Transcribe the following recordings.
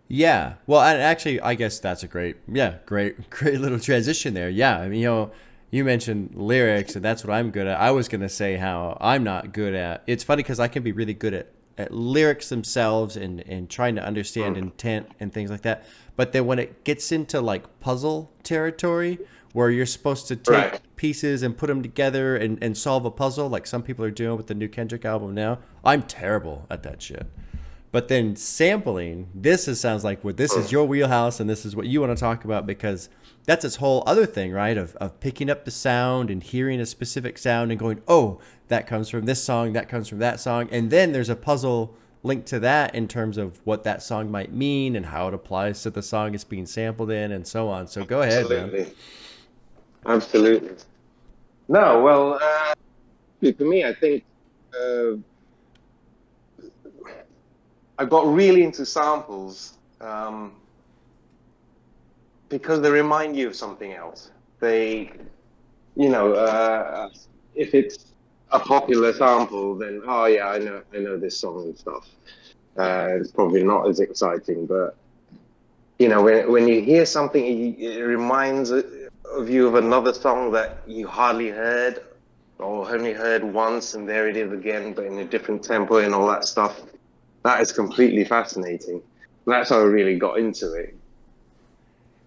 Yeah. Well, and actually, I guess that's a great little transition there. Yeah. I mean, you mentioned lyrics, and that's what I'm good at. I was gonna say how I'm not good at. It's funny because I can be really good at lyrics themselves and trying to understand Mm. intent and things like that. But then when it gets into like puzzle territory, where you're supposed to take Right. pieces and put them together and solve a puzzle, like some people are doing with the new Kendrick album now, I'm terrible at that shit. But then sampling, sounds like what this is Mm. your wheelhouse and this is what you want to talk about because that's this whole other thing, right? Of picking up the sound and hearing a specific sound and going, oh, that comes from this song, that comes from that song. And then there's a puzzle linked to that in terms of what that song might mean and how it applies to the song it's being sampled in and so on. So go ahead, man. Absolutely. Absolutely. No, well, for me, I think uh, I got really into samples because they remind you of something else. They, you know, if it's a popular sample, then oh yeah, I know this song and stuff. It's probably not as exciting, but you know, when you hear something, it reminds of you of another song that you hardly heard or only heard once, and there it is again, but in a different tempo and all that stuff. That is completely fascinating. That's how I really got into it.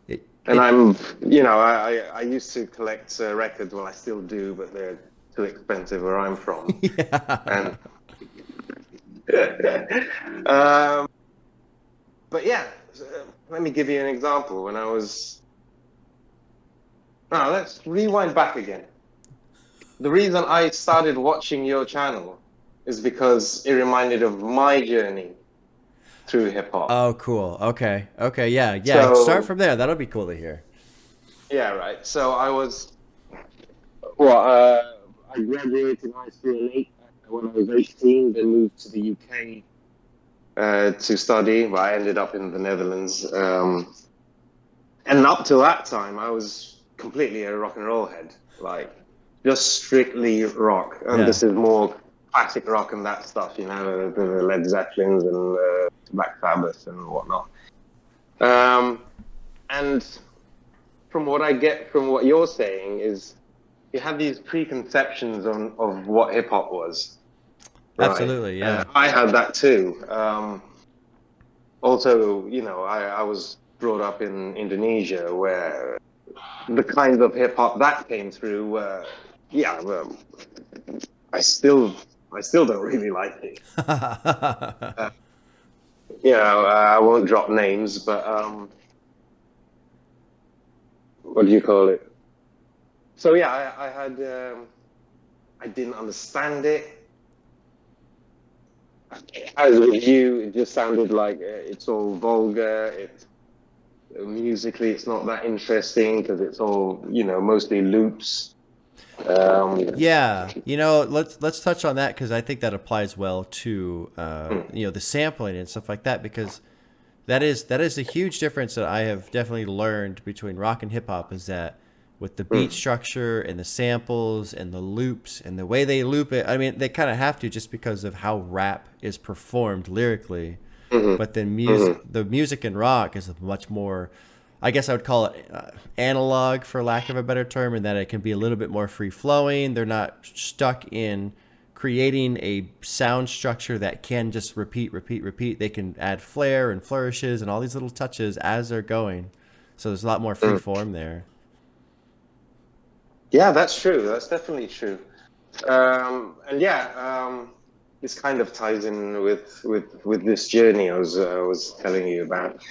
It, And it, I'm, you know, I used to collect records. Well, I still do, but they're too expensive where I'm from. yeah. And um, but yeah, let me give you an example. When I was, now let's rewind back again. The reason I started watching your channel is because it reminded of my journey through hip hop. Oh, cool. Okay. Okay. Yeah. Yeah. Start So from there. That'll be cool to hear. yeah, right. So I was, well, I graduated high school in when I was 18, then moved to the UK to study. But I ended up in the Netherlands. And up till that time, I was completely a rock and roll head, like just strictly rock. And Yeah. this is more classic rock and that stuff, you know, the Led Zeppelins and Black Sabbath and whatnot. Um, and from what I get from what you're saying is you have these preconceptions of what hip hop was, right? Absolutely. Yeah. I had that too. Also, you know, I was brought up in Indonesia where the kinds of hip hop that came through were, yeah, well, I still, I still don't really like it. Uh, you know, I won't drop names, but what do you call it? So yeah, I had, I didn't understand it. As with you, it just sounded like it's all vulgar. It's musically, it's not that interesting because it's all, you know, mostly loops. Um, Yeah, let's touch on that because I think that applies well to the sampling and stuff like that because that is a huge difference that I have definitely learned between rock and hip hop is that with the beat mm, structure and the samples and the loops and the way they loop it, I mean they kind of have to just because of how rap is performed lyrically, mhm, but then mhm, the music in rock is much more, I guess I would call it analog for lack of a better term, in that it can be a little bit more free flowing. They're not stuck in creating a sound structure that can just repeat, repeat, repeat. They can add flair and flourishes and all these little touches as they're going. So there's a lot more free mm. form there. Yeah, that's true. That's definitely true. And yeah, this kind of ties in with this journey I was telling you about.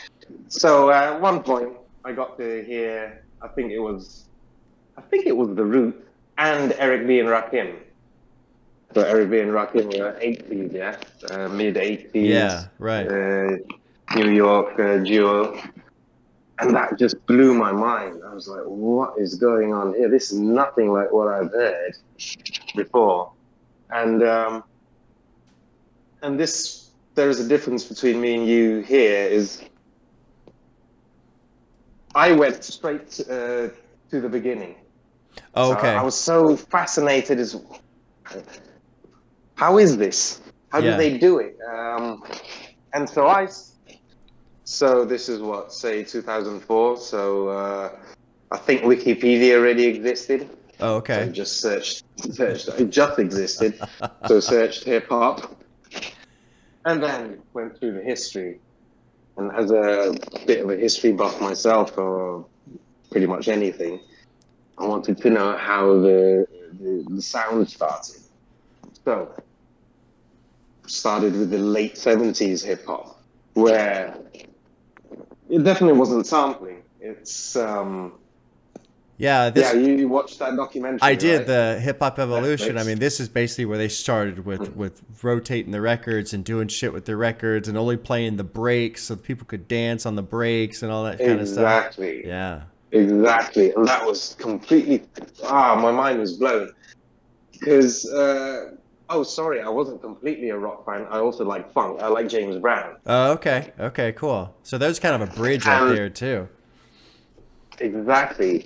So at one point, I got to hear. I think it was The Root and Eric B and Rakim. So Eric B and Rakim were 80s, yeah, mid 80s, Yeah, right. New York duo. And that just blew my mind. I was like, what is going on here? This is nothing like what I've heard before. And this there is a difference between me and you here is I went straight to the beginning. Oh, So I okay. was so fascinated as how is this? How do Yeah. they do it? And so I So this is what, say 2004. So I think Wikipedia already existed. Oh, So I okay. just searched. It just existed. So searched hip hop, and then went through the history. And as a bit of a history buff myself, or pretty much anything, I wanted to know how the sound started. So started with the late 70s hip hop, where it definitely wasn't sampling. It's Yeah, yeah, this you watched that I documentary, did right? the Hip Hop Evolution. I Netflix. mean, this is basically where they started with rotating the records and doing shit with the records and only playing the breaks so people could dance on the breaks and all that kind of stuff. Exactly. Yeah. Exactly. And that was completely my mind was blown. Because oh sorry, I wasn't completely a rock fan. I also like funk. I like James Brown. Oh, okay. Okay, cool. So there's kind of a bridge right And there too. exactly.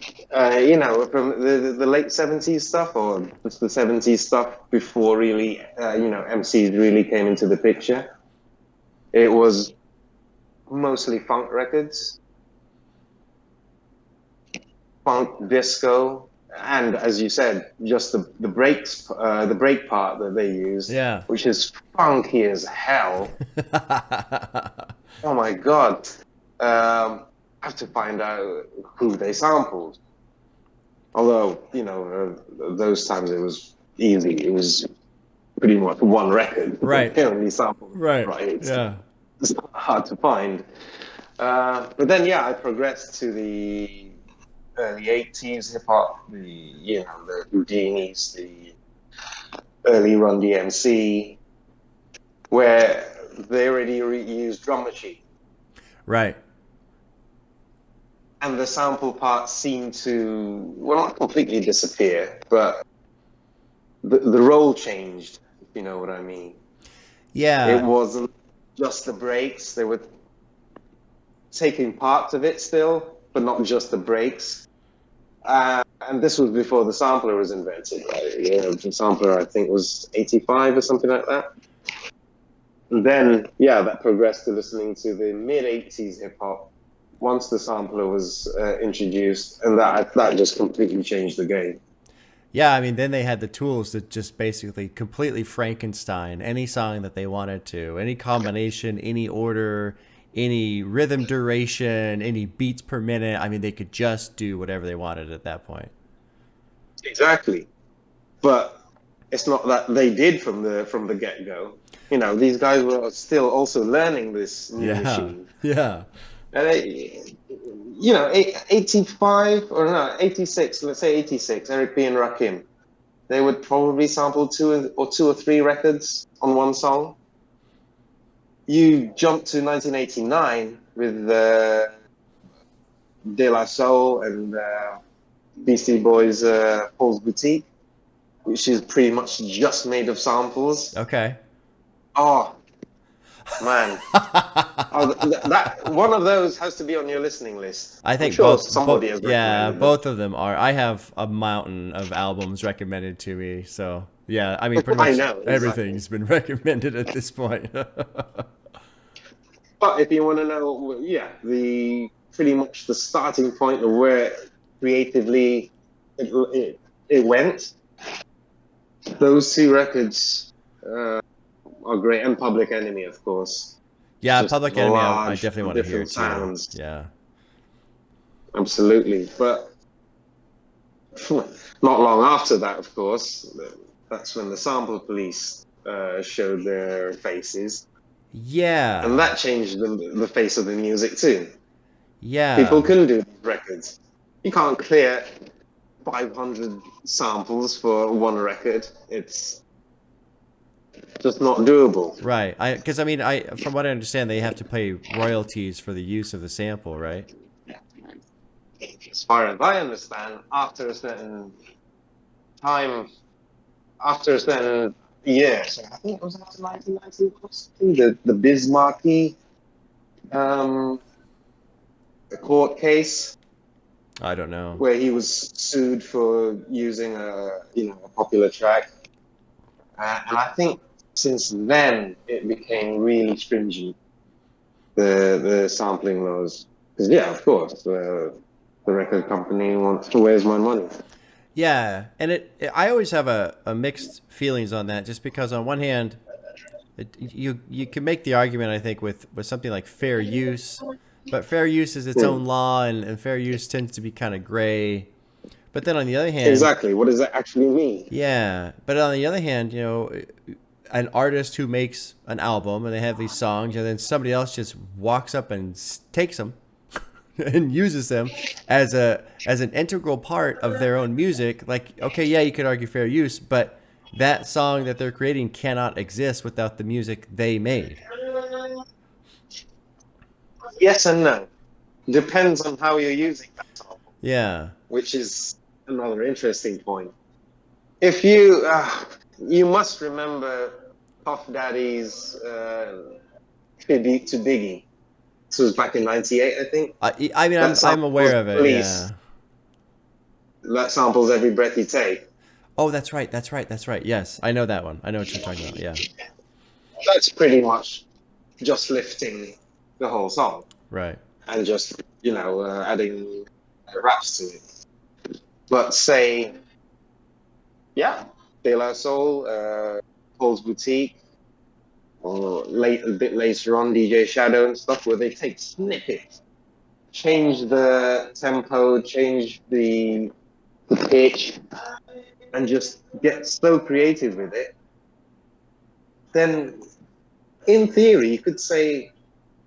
You know, from the late 70s stuff or just the 70s stuff before really, you know, MCs really came into the picture. It was mostly funk records, funk, disco, and as you said, just the breaks, the break part that they use, Yeah. which is funky as hell. Oh my God. I have to find out who they sampled. Although, you know, those times it was easy. It was pretty much one record. Right. They only sampled, Right. right? Yeah. It's not hard to find. But then, yeah, I progressed to the early 80s hip hop, you know, the Houdinis, the early Run DMC, where they already used drum machine. Right. And the sample parts seemed to, well, not completely disappear, but the role changed, if you know what I mean. It Yeah. wasn't just the breaks. They were taking parts of it still, but not just the breaks. And this was before the sampler was invented, right? You know, the sampler, I think, was 85 or something like that. And then, yeah, that progressed to listening to the mid-80s hip-hop once the sampler was introduced, and that just completely changed the game. Yeah, I mean, then they had the tools to just basically completely Frankenstein any song that they wanted to, any combination, any order, any rhythm duration, any beats per minute. I mean, they could just do whatever they wanted at that point. Exactly. But it's not that they did from the get-go. You know, these guys were still also learning this new Yeah, machine. yeah, And you know, 85 or no, 86, let's say 86, Eric B. and Rakim, they would probably sample two or three records on one song. You jump to 1989 with De La Soul and Beastie Boys' Paul's Boutique, which is pretty much just made of samples. okay. Oh, man. Oh, that one of those has to be on your listening list. I I'm think sure both, somebody has yeah, recommended them. both of them are. I have a mountain of albums recommended to me, so yeah, I mean, pretty I much know, exactly. everything's been recommended at this point. But if you want to know, yeah, the pretty much the starting point of where creatively it went, those two records are great, and Public Enemy, of course. Yeah, Just Public Enemy, I large, definitely want to hear different too. sounds. Yeah. Absolutely. But not long after that, of course, that's when the Sample Police showed their faces. And Yeah. that changed the face of the music too. People Yeah. couldn't do records. You can't clear 500 samples for one record. It's just not doable. Right. Because I mean, from what I understand, they have to pay royalties for the use of the sample, right? As far as I understand, after a certain time, after a certain year, so I think it was after 1990 or something, the Bismarcky court case I don't know. where he was sued for using a popular track, and I think since then it became really stringent. the sampling those. Because yeah, of course, the record company wants to where's my money. Yeah, and I always have a mixed feelings on that, just because on one hand, you can make the argument, I think, with something like fair use, but fair use is its own law, and fair use tends to be kind of gray. But then on the other hand, Exactly, what does that actually mean? yeah, but on the other hand, an artist who makes an album and they have these songs, and then somebody else just walks up and takes them and uses them as an integral part of their own music. Like, okay, yeah, you could argue fair use, but that song that they're creating cannot exist without the music they made. Yes and no. Depends on how you're using that sample. Yeah. Which is another interesting point. If you must remember Puff Daddy's tribute to Biggie. This was back in '98, I think. I mean, I'm aware of it. Yeah. That samples Every Breath You Take. Oh, that's right. Yes, I know that one. I know what you're talking about. Yeah. That's pretty much just lifting the whole song. Right. And just, adding raps to it. But say, yeah, De La Soul, Paul's Boutique, or a bit later on, DJ Shadow and stuff, where they take snippets, change the tempo, change the pitch, and just get so creative with it. Then, in theory, you could say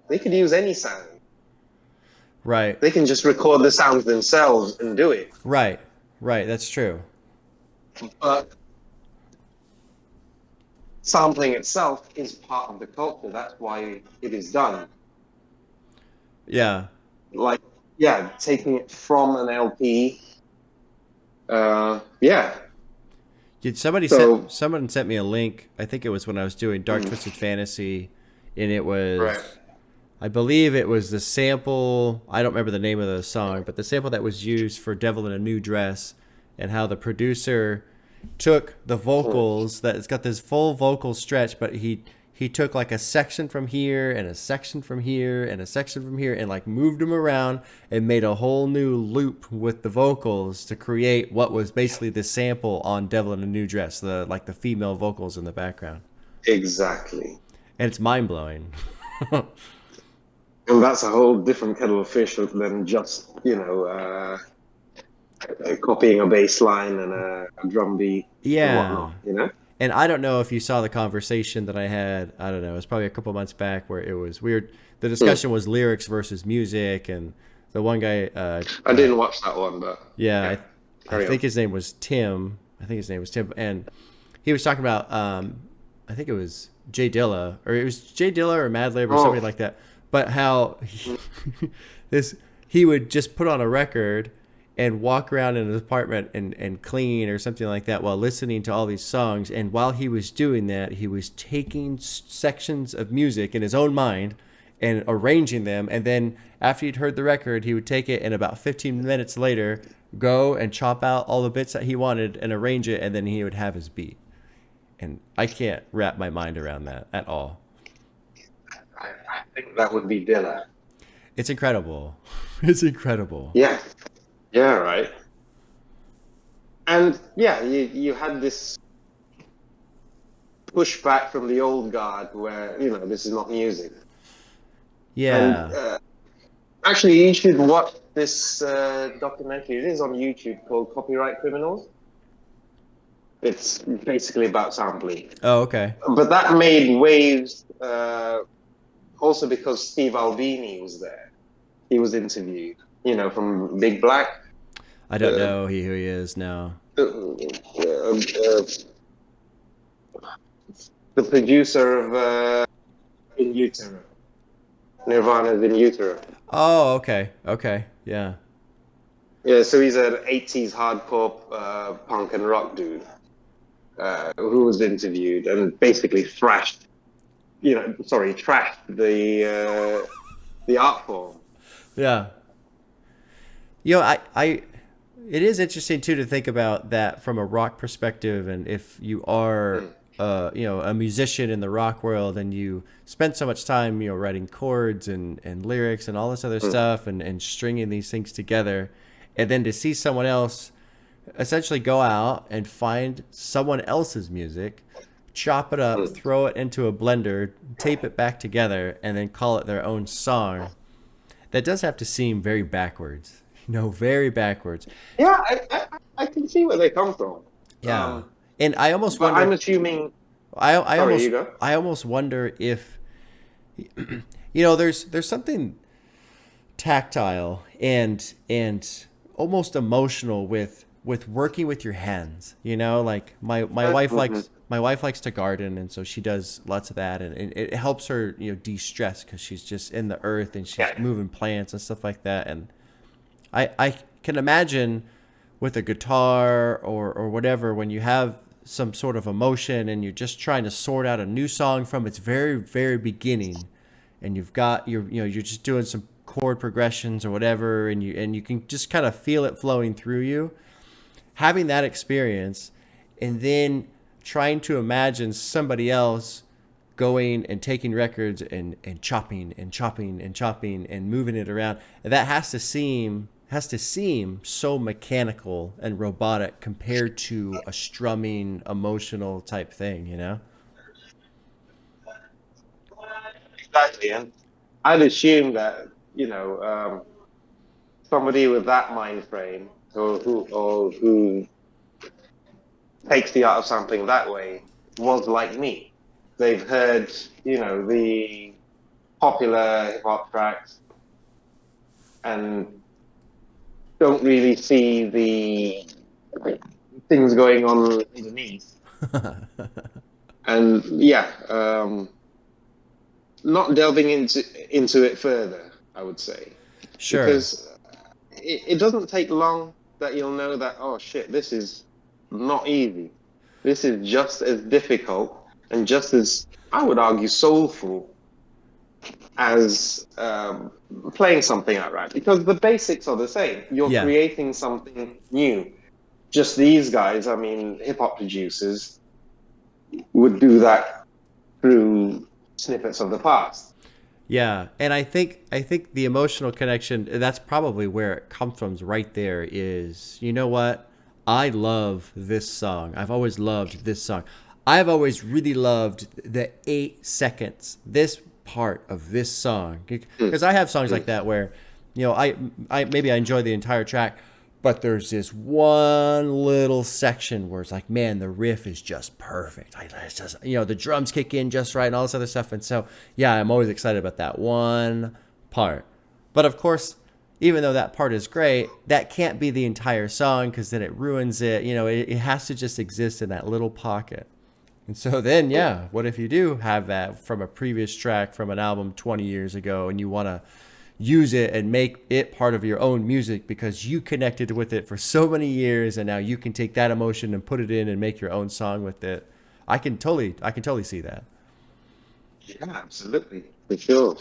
they could use any sound. Right. They can just record the sounds themselves and do it. Right. That's true. But sampling itself is part of the culture. That's why it is done. Yeah. Like, yeah, taking it from an LP. Yeah. Someone sent me a link. I think it was when I was doing Dark Twisted Fantasy, and it was, right. I believe it was the sample. I don't remember the name of the song, but the sample that was used for "Devil in a New Dress," and how the producer took the vocals, that it's got this full vocal stretch, but he took like a section from here and a section from here and a section from here, and like moved them around and made a whole new loop with the vocals to create what was basically the sample on "Devil in a New Dress," the female vocals in the background. Exactly. And it's mind blowing. And that's a whole different kettle of fish than just copying a bass line and a drum beat. Yeah. And whatnot, And I don't know if you saw the conversation that I had. I don't know. It was probably a couple months back where it was weird. The discussion was lyrics versus music, and the one guy. I didn't watch that one, but yeah, I think his name was Tim. And he was talking about. I think it was Jay Dilla, or it was Jay Dilla or Madlib or somebody like that. But how he would just put on a record and walk around in his apartment and clean or something like that while listening to all these songs. And while he was doing that, he was taking sections of music in his own mind and arranging them. And then after he'd heard the record, he would take it, and about 15 minutes later, go and chop out all the bits that he wanted and arrange it, and then he would have his beat. And I can't wrap my mind around that at all. I think that would be Dilla. It's incredible. It's incredible. Yeah. Yeah, right. And yeah, you had this pushback from the old guard where, this is not music. Yeah. And, actually, you should watch this documentary. It is on YouTube, called Copyright Criminals. It's basically about sampling. Oh, okay. But that made waves also because Steve Albini was there. He was interviewed, from Big Black. I don't know who he is now. The producer of In Utero. Nirvana's In Utero. Oh, okay. Okay, yeah. Yeah, so he's an 80s hardcore punk and rock dude who was interviewed and basically trashed the art form. Yeah. It is interesting too to think about that from a rock perspective, and if you are a musician in the rock world, and you spent so much time, writing chords and lyrics and all this other stuff, and stringing these things together, and then to see someone else essentially go out and find someone else's music, chop it up, throw it into a blender, tape it back together, and then call it their own song. That does have to seem very backwards, very backwards. Yeah, I can see where they come from. Yeah, and I almost but wonder. I'm assuming. I almost wonder if there's something tactile and almost emotional with working with your hands. Like my wife likes to garden, and so she does lots of that, and it helps her de-stress because she's just in the earth and she's moving plants and stuff like that. And I can imagine with a guitar or whatever, when you have some sort of emotion and you're just trying to sort out a new song from its very, very beginning, and you're just doing some chord progressions or whatever, and you can just kind of feel it flowing through you, having that experience, and then trying to imagine somebody else going and taking records and chopping and moving it around. And that has to seem so mechanical and robotic compared to a strumming, emotional type thing, Exactly, and I'd assume that somebody with that mind frame, or who takes the art of sampling that way, was like me. They've heard the popular hip hop tracks and don't really see the things going on underneath. And not delving into it further, I would say. Sure. Because it doesn't take long that you'll know that, oh shit, this is not easy. This is just as difficult and just as, I would argue, soulful as playing something outright, because the basics are the same. You're creating something new. Just these guys, I mean, hip-hop producers would do that through snippets of the past. Yeah, and I think the emotional connection, that's probably where it comes from right there, is, you know what? I love this song. I've always loved this song. I've always really loved the 8 seconds, this part of this song. Because I have songs like that where, I maybe I enjoy the entire track, but there's this one little section where it's like, man, the riff is just perfect. It's just, the drums kick in just right and all this other stuff. And so, yeah, I'm always excited about that one part. But of course, even though that part is great, that can't be the entire song, because then it ruins it. It has to just exist in that little pocket. And so then, what if you do have that from a previous track from an album 20 years ago, and you want to use it and make it part of your own music because you connected with it for so many years, and now you can take that emotion and put it in and make your own song with it. I can totally see that. Yeah, absolutely. For sure.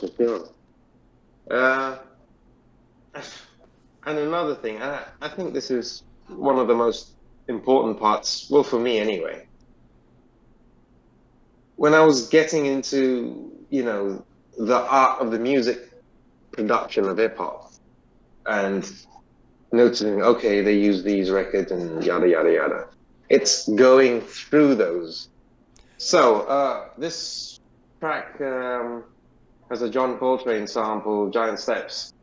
And another thing, I think this is one of the most important parts, well, for me anyway. When I was getting into, the art of the music production of hip hop, and noticing, okay, they use these records and yada, yada, yada. It's going through those. So this track has a John Coltrane sample, Giant Steps,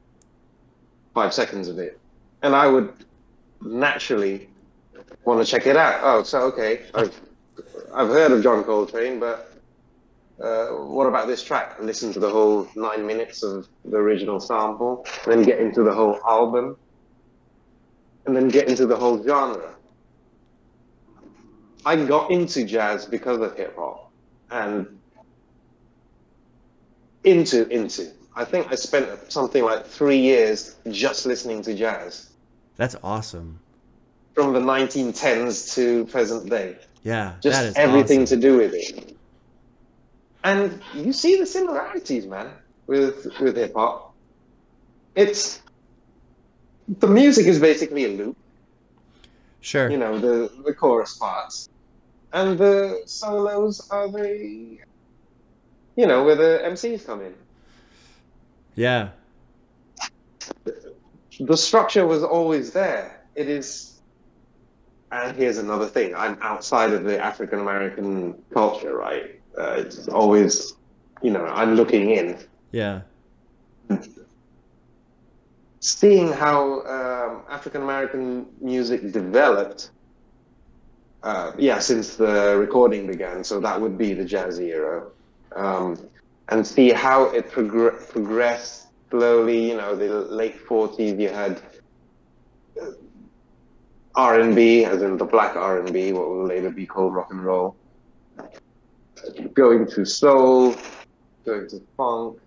5 seconds of it. And I would naturally want to check it out. Oh, so, okay, I've heard of John Coltrane, but what about this track? Listen to the whole 9 minutes of the original sample, then get into the whole album, and then get into the whole genre. I got into jazz because of hip hop, and into. I think I spent something like 3 years just listening to jazz. That's awesome. From the 1910s to present day. Yeah, just that is everything awesome. to do with it. And you see the similarities, man, with hip hop. The music is basically a loop. Sure. The chorus parts. and the solos are the, you know, where the MCs come in. Yeah. The structure was always there. It is, and here's another thing. I'm outside of the African American culture, right? It's always, you know, I'm looking in. Yeah. Seeing how African American music developed, since the recording began, so that would be the jazz era, and see how it progressed slowly. You know, the late 40s, you had R&B, as in the black R&B, what will later be called rock and roll, going to soul, going to funk,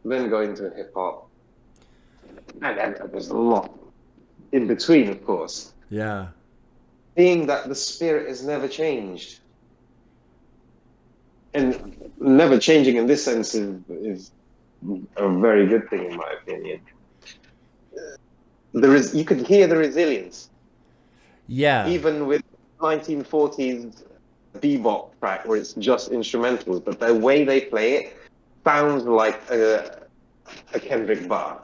then going to hip hop, and then there's a lot in between, of course. Yeah. Seeing that the spirit has never changed, and never changing in this sense is a very good thing in my opinion. You could hear the resilience, Yeah. even with 1940s bebop track where it's just instrumentals, but the way they play it sounds like a Kendrick bar.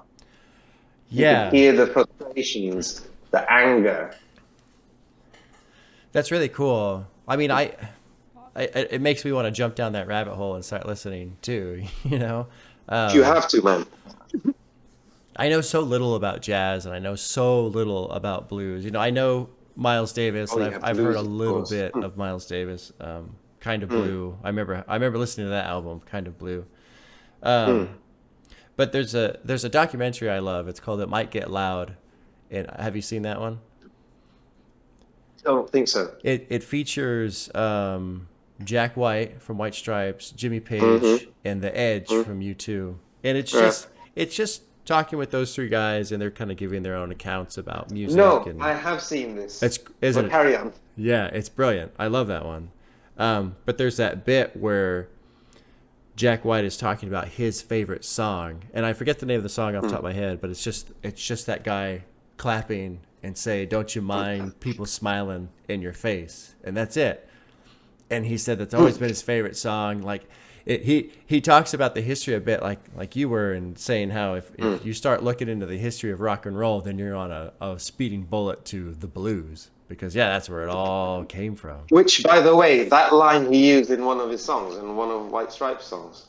You Yeah. can hear the frustrations, the anger. That's really cool. I mean, it makes me want to jump down that rabbit hole and start listening too, you know? You have to, man. I know so little about jazz and I know so little about blues. You know, I know Miles Davis, and I've heard a little bit of Miles Davis, Kind of Blue. I remember listening to that album, Kind of Blue. But there's a documentary I love. It's called It Might Get Loud. And have you seen that one? I don't think so. It features Jack White from White Stripes, Jimmy Page, and The Edge from U2. And it's just talking with those three guys, and they're kind of giving their own accounts about music. No, and I have seen this. Carry on. Yeah, it's brilliant. I love that one. But there's that bit where Jack White is talking about his favorite song, and I forget the name of the song off the top of my head, but it's just that guy clapping and say, "Don't you mind people smiling in your face?" And that's it. And he said that's always been his favorite song. Like he talks about the history a bit, like you were, and saying how if you start looking into the history of rock and roll, then you're on a speeding bullet to the blues, because that's where it all came from. Which, by the way, that line he used in one of his songs, in one of White Stripes' songs.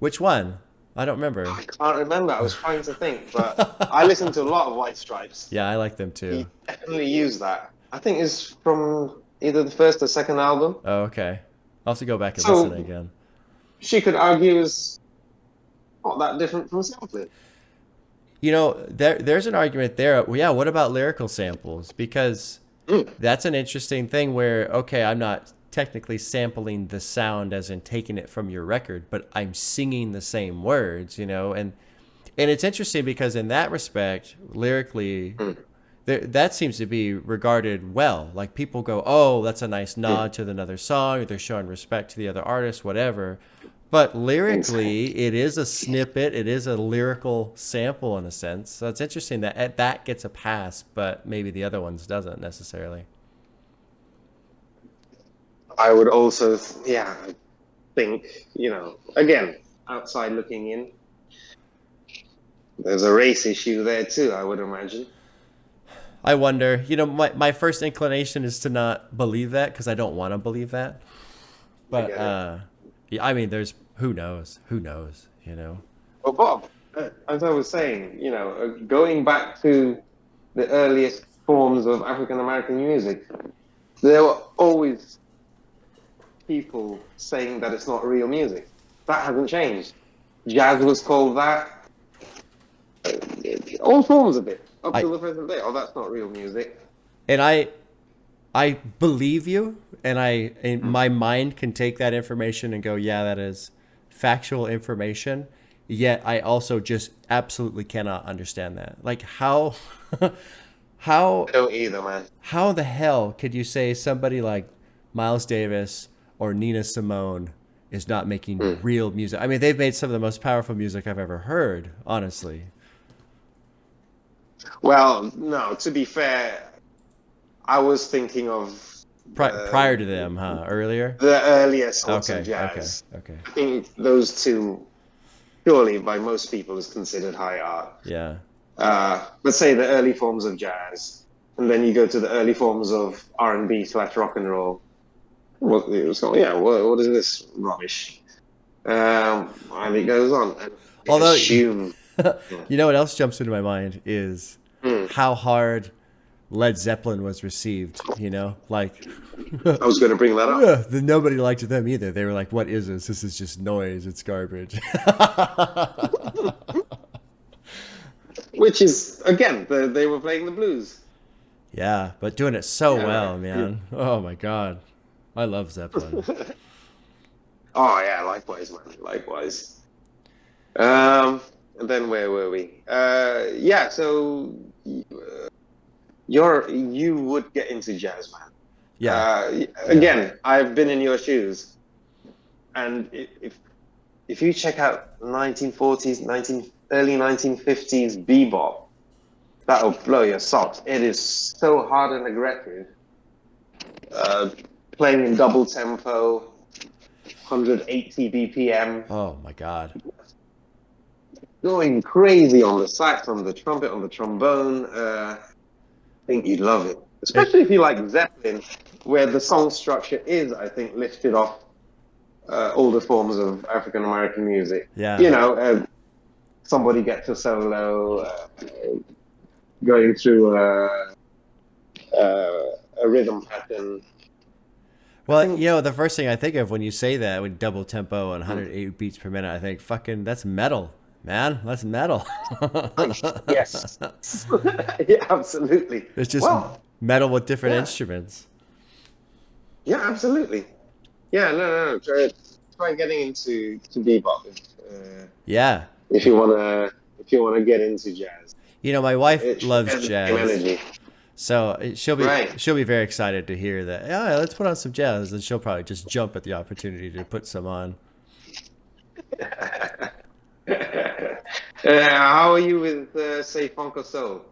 Which one? I don't remember. I can't remember. I was trying to think, but I listened to a lot of White Stripes. Yeah, I like them too. He definitely used that. I think it's from either the first or second album. Oh, okay. I'll have to go back and listen again. She could argue is not that different from sampling. You know, there's an argument there. Yeah, what about lyrical samples? Because that's an interesting thing where, okay, I'm not technically sampling the sound as in taking it from your record, but I'm singing the same words, you know, and it's interesting because in that respect, lyrically, that seems to be regarded well. Like people go, oh, that's a nice nod to another song, or they're showing respect to the other artist, whatever. But lyrically, it is a snippet. It is a lyrical sample in a sense. So it's interesting that that gets a pass, but maybe the other ones doesn't necessarily. I would also, think, you know, again, outside looking in, there's a race issue there too, I would imagine. I wonder, you know, my first inclination is to not believe that because I don't want to believe that. But, yeah, I mean, who knows, you know? Well, Bob, as I was saying, you know, going back to the earliest forms of African American music, there were always people saying that it's not real music. That hasn't changed. Jazz was called that. All forms of it, up to the present day. Oh, that's not real music. And I believe you, and my mind can take that information and go, yeah, that is factual information. Yet I also just absolutely cannot understand that. Like how I don't either, man. How the hell could you say somebody like Miles Davis or Nina Simone is not making real music? I mean, they've made some of the most powerful music I've ever heard, honestly. Well, no, to be fair, I was thinking of Prior to them, huh? Earlier? The earlier sorts Okay, of jazz. okay. I think those two, surely by most people, is considered high art. Yeah. Let's say the early forms of jazz, and then you go to the early forms of R&B/rock and roll. What is this rubbish? And it goes on. And Although, assume. you know what else jumps into my mind is how hard Led Zeppelin was received. You know, like I was going to bring that up. nobody liked them either. They were like, "What is this? This is just noise. It's garbage." Which is, again, they were playing the blues. Yeah, but doing it so well, man. Yeah. Oh my God, I love Zeppelin. Oh yeah, likewise, man. Likewise. And then where were we? Yeah, so you would get into jazz, man. Yeah. Again, I've been in your shoes, and if you check out 1940s, early 1950s bebop, that'll blow your socks. It is so hard and aggressive. Playing in double tempo, 180 BPM. Oh my God. Going crazy on the sax, on the trumpet, on the trombone. I think you'd love it. Especially if you like Zeppelin, where the song structure is, I think, lifted off older forms of African American music. Yeah. You know, somebody gets a solo, going through a rhythm pattern. Well, you know, the first thing I think of when you say that, with double tempo and 108 beats per minute, I think, fucking, that's metal, man. That's metal. Yes. Yeah, absolutely. It's just metal with different instruments. Yeah, absolutely. Yeah, no. Try getting into bebop. Yeah. If you wanna get into jazz. You know, my wife loves jazz. Energy. So she'll be very excited to hear that. Yeah, let's put on some jazz, and she'll probably just jump at the opportunity to put some on. How are you with say funk or soul?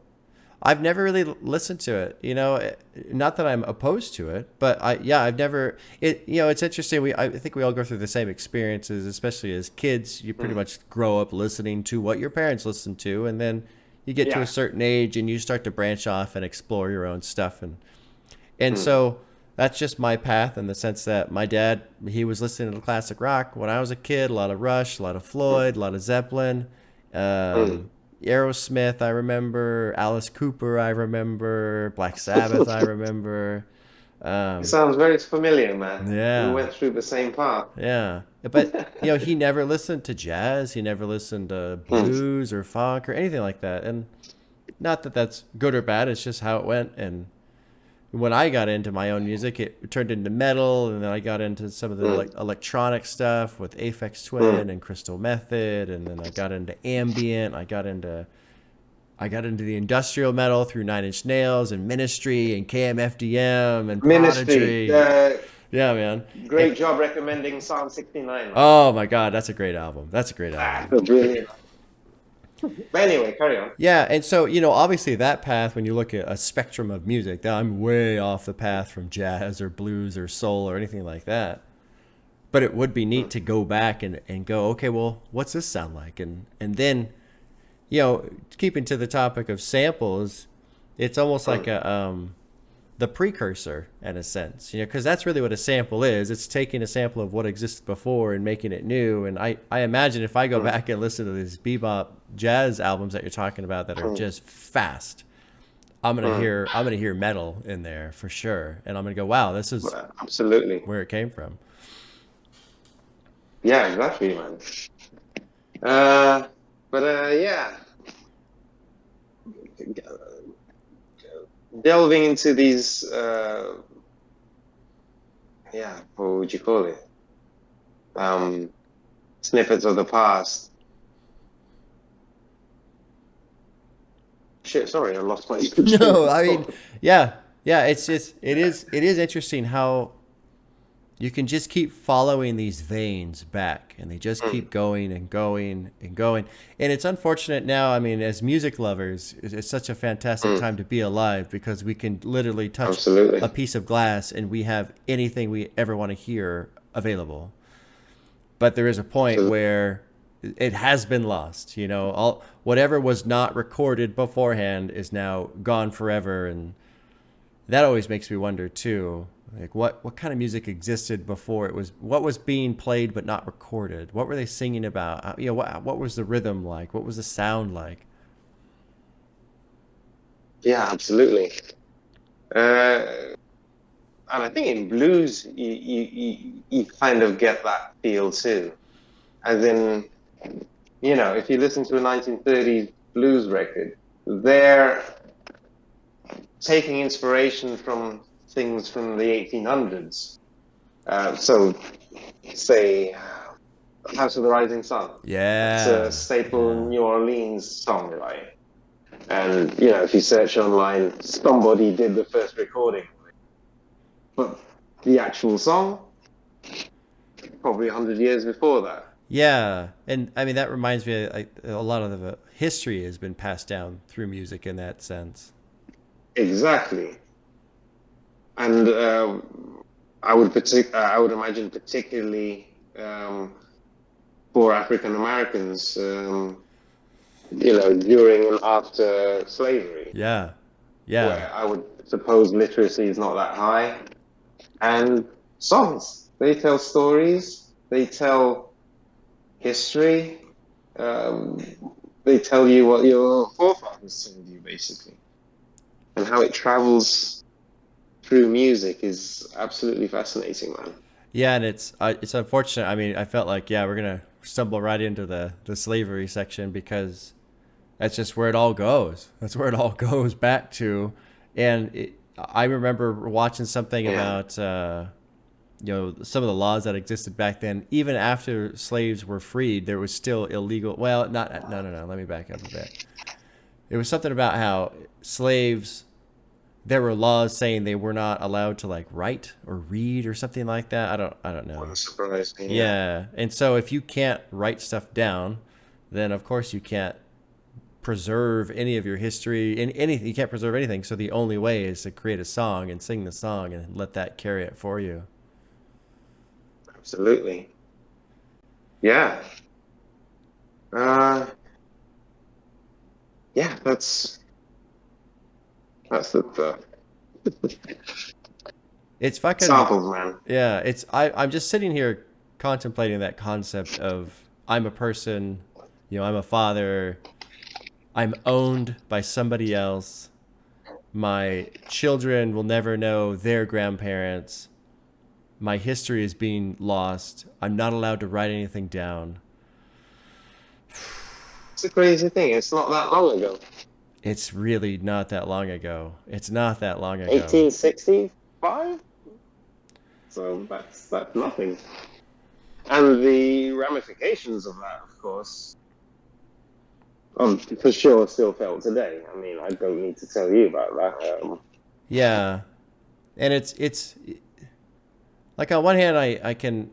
I've never really listened to it. You know, not that I'm opposed to it, but I've never. You know, it's interesting. I think we all go through the same experiences, especially as kids. You pretty much grow up listening to what your parents listen to, and then you get to a certain age and you start to branch off and explore your own stuff. And so that's just my path, in the sense that my dad, he was listening to classic rock when I was a kid, a lot of Rush, a lot of Floyd, a lot of Zeppelin, Aerosmith, I remember, Alice Cooper, I remember, Black Sabbath, I remember. It sounds very familiar, man. Yeah. We went through the same path. Yeah. But, you know, he never listened to jazz. He never listened to blues or funk or anything like that. And not that that's good or bad. It's just how it went. And when I got into my own music, it turned into metal. And then I got into some of the electronic stuff with Aphex Twin and Crystal Method. And then I got into ambient. I got into the industrial metal through Nine Inch Nails and Ministry and KMFDM and Prodigy. Yeah, man. Great job recommending Psalm 69. Oh my God, that's a great album. Brilliant. But anyway, carry on. Yeah, and so, you know, obviously that path, when you look at a spectrum of music, I'm way off the path from jazz or blues or soul or anything like that. But it would be neat to go back and go, okay, well, what's this sound like? And then, you know, keeping to the topic of samples, it's almost like the precursor in a sense, you know, because that's really what a sample is. It's taking a sample of what existed before and making it new. And I imagine if I go back and listen to these bebop jazz albums that you're talking about that are just fast, I'm gonna hear metal in there for sure, and I'm gonna go, wow, this is absolutely where it came from. Yeah, exactly, man. Yeah. Delving into these, what would you call it? Snippets of the past. Shit, sorry, I lost my. No, I mean, yeah. It's just it is interesting how you can just keep following these veins back, and they just keep going and going and going. And it's unfortunate now. I mean, as music lovers, it's such a fantastic time to be alive, because we can literally touch Absolutely. a piece of glass and we have anything we ever want to hear available. But there is a point Absolutely. where it has been lost. You know, all whatever was not recorded beforehand is now gone forever, and that always makes me wonder too. Like what kind of music existed before it was, what was being played but not recorded? What were they singing about? You know, what was the rhythm like? What was the sound like? Yeah, absolutely. And I think in blues, you kind of get that feel too. As in, you know, if you listen to a 1930s blues record, they're taking inspiration from things from the 1800s. So, say, House of the Rising Sun. It's a Yeah, staple yeah. New Orleans song, right? And, you know, if you search online, somebody did the first recording. But the actual song, probably 100 years before that. Yeah, and I mean that reminds me, a lot of the history has been passed down through music in that sense. Exactly. And I would imagine particularly for African Americans, you know, during and after slavery, Yeah, yeah, where I would suppose literacy is not that high. And songs, they tell stories, they tell history, um, they tell you what your forefathers told you, basically. And how it travels through music is absolutely fascinating, man. yeah, and it's unfortunate. I mean, I felt like, yeah, we're gonna stumble right into the slavery section, because that's just where it all goes. That's where it all goes back to. And I remember watching something Yeah. about you know, some of the laws that existed back then. Even after slaves were freed, there was still illegal. Well, not no no no. Let me back up a bit. It was something about how slaves, there were laws saying they were not allowed to like write or read or something like that. I don't know. Wouldn't surprise me, yeah. Yeah, and so if you can't write stuff down, then of course you can't preserve any of your history and anything. You can't preserve anything. So the only way is to create a song and sing the song and let that carry it for you. Absolutely. Yeah. Uh, yeah, that's the It's fucking, samples, man. yeah. I'm just sitting here contemplating that concept of, I'm a person, you know, I'm a father, I'm owned by somebody else. My children will never know their grandparents. My history is being lost. I'm not allowed to write anything down. It's a crazy thing. It's not that long ago. It's really not that long ago. It's not that long ago. 1865? So that's nothing. And the ramifications of that, of course, for sure still felt today. I mean, I don't need to tell you about that. Yeah. And it's like, on one hand, I can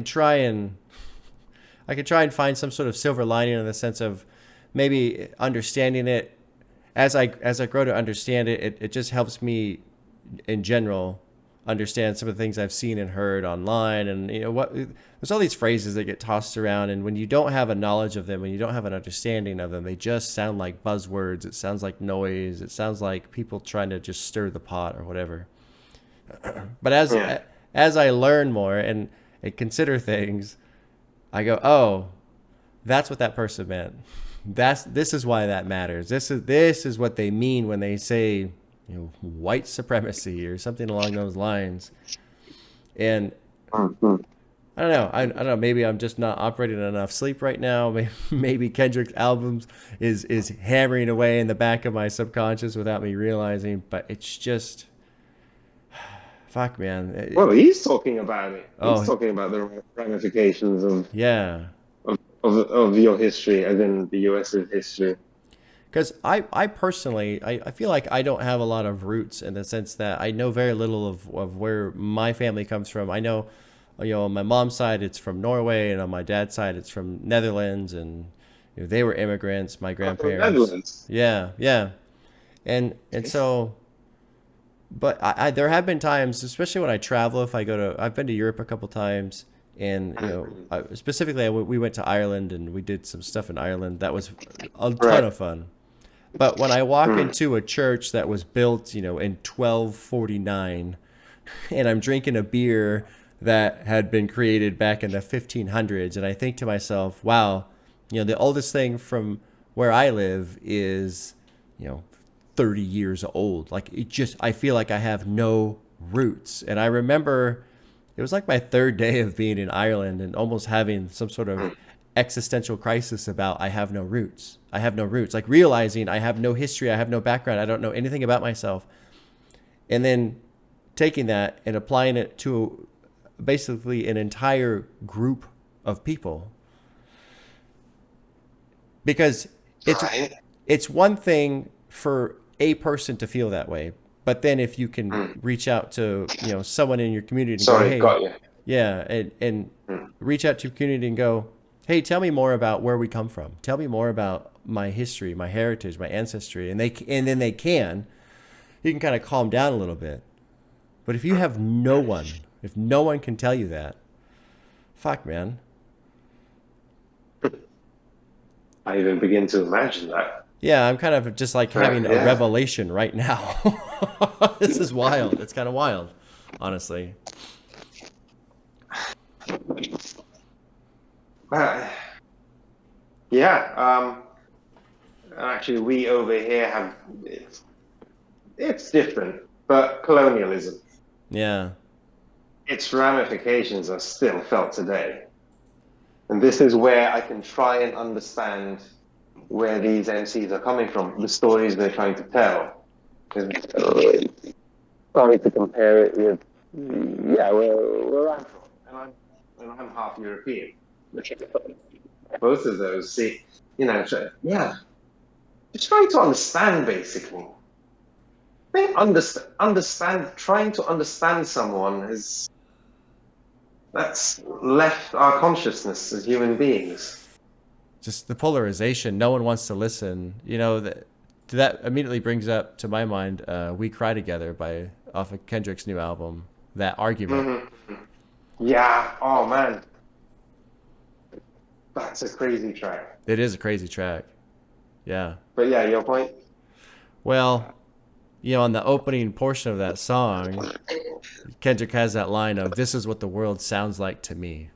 try and find some sort of silver lining, in the sense of maybe understanding it as I grow to understand it. It just helps me in general understand some of the things I've seen and heard online. And you know what, there's all these phrases that get tossed around, and when you don't have a knowledge of them, when you don't have an understanding of them, they just sound like buzzwords. It sounds like noise. It sounds like people trying to just stir the pot or whatever. But Yeah, as I learn more and consider things, I go, oh, that's what that person meant. This is why that matters. This is what they mean when they say, you know, white supremacy or something along those lines. And Mhm. I don't know. I don't know. Maybe I'm just not operating in enough sleep right now. Maybe Kendrick's albums is hammering away in the back of my subconscious without me realizing. But it's just, fuck, man. Well, he's talking about it. He's Oh, talking about the ramifications yeah. of your history, as in the US's history. Because I personally, I feel like I don't have a lot of roots in the sense that I know very little of where my family comes from. I know, on my mom's side, it's from Norway, and on my dad's side, it's from Netherlands, and they were immigrants, my From grandparents. Netherlands. Yeah, yeah. And so, but there have been times, especially when I travel, if I go to, I've been to Europe a couple times, and specifically, we went to Ireland and we did some stuff in Ireland. That was a ton Right. of fun. But when I walk into a church that was built, in 1249, and I'm drinking a beer that had been created back in the 1500s, and I think to myself, wow, the oldest thing from where I live is, 30 years old. Like I feel like I have no roots. And I remember it was like my third day of being in Ireland and almost having some sort of existential crisis about I have no roots. I have no roots. Like realizing I have no history, I have no background, I don't know anything about myself. And then taking that and applying it to basically an entire group of people. Because it's one thing for a person to feel that way, but then if you can reach out to someone in your community and go, hey, got you. yeah, and reach out to your community and go, hey, tell me more about where we come from. Tell me more about my history, my heritage, my ancestry, and then you can kind of calm down a little bit. But if you have no one, if no one can tell you that, fuck, man. I even begin to imagine that. Yeah, I'm kind of just like having a revelation right now. This is wild. It's kind of wild, honestly. Yeah. Actually, we over here have it's different, but colonialism. Yeah. Its ramifications are still felt today, and this is where I can try and understand where these MCs are coming from, the stories they're trying to tell. Sorry to compare it with, where I'm from, and I'm half European. Both of those, just trying to understand, basically. I think trying to understand someone that's left our consciousness as human beings. Just the polarization. No one wants to listen. That immediately brings up to my mind "We Cry Together" off of Kendrick's new album. That argument. Mm-hmm. Yeah. Oh man, that's a crazy track. It is a crazy track. Yeah. But yeah, your point. Well, on the opening portion of that song, Kendrick has that line of "This is what the world sounds like to me."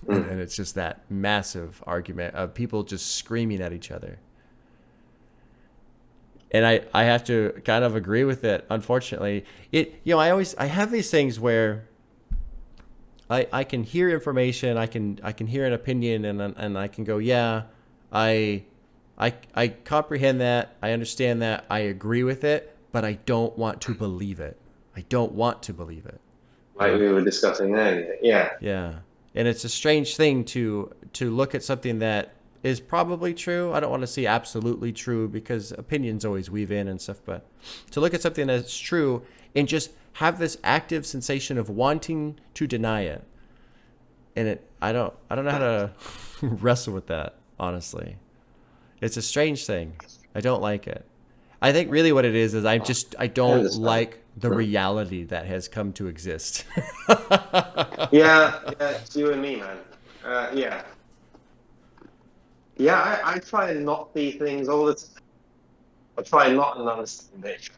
And it's just that massive argument of people just screaming at each other. And I have to kind of agree with it. Unfortunately, I have these things where I can hear information, I can hear an opinion, and I can go, yeah, I comprehend that, I understand that, I agree with it, but I don't want to believe it. I don't want to believe it. Like we were discussing earlier. Yeah. Yeah. And it's a strange thing to look at something that is probably true. I don't want to say absolutely true because opinions always weave in and stuff, but to look at something that's true and just have this active sensation of wanting to deny it. And I don't know how to wrestle with that, honestly. It's a strange thing. I don't like it. I think really what it is I don't like the reality that has come to exist. Yeah, it's you and me, man. Yeah. Yeah, I try and not see things all the time. I try not and understand it.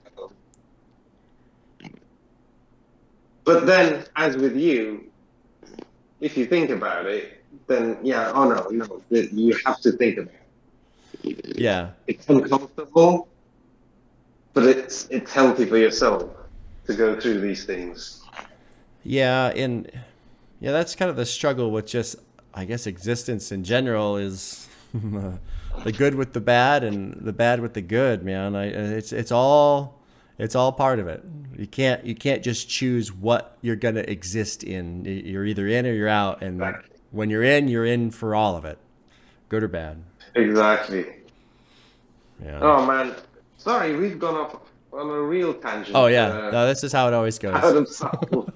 But then, as with you, if you think about it, then yeah, no, you have to think about it. Yeah. It's uncomfortable, but it's healthy for your soul to go through these things. Yeah, and that's kind of the struggle with just, I guess, existence in general is the good with the bad and the bad with the good, man. It's all part of it. You can't just choose what you're gonna exist in. You're either in or you're out, and Exactly. When you're in for all of it, good or bad. Exactly. Yeah. Oh man, sorry, we've gone off on a real tangent. Oh yeah. No, this is how it always goes. Out of sample.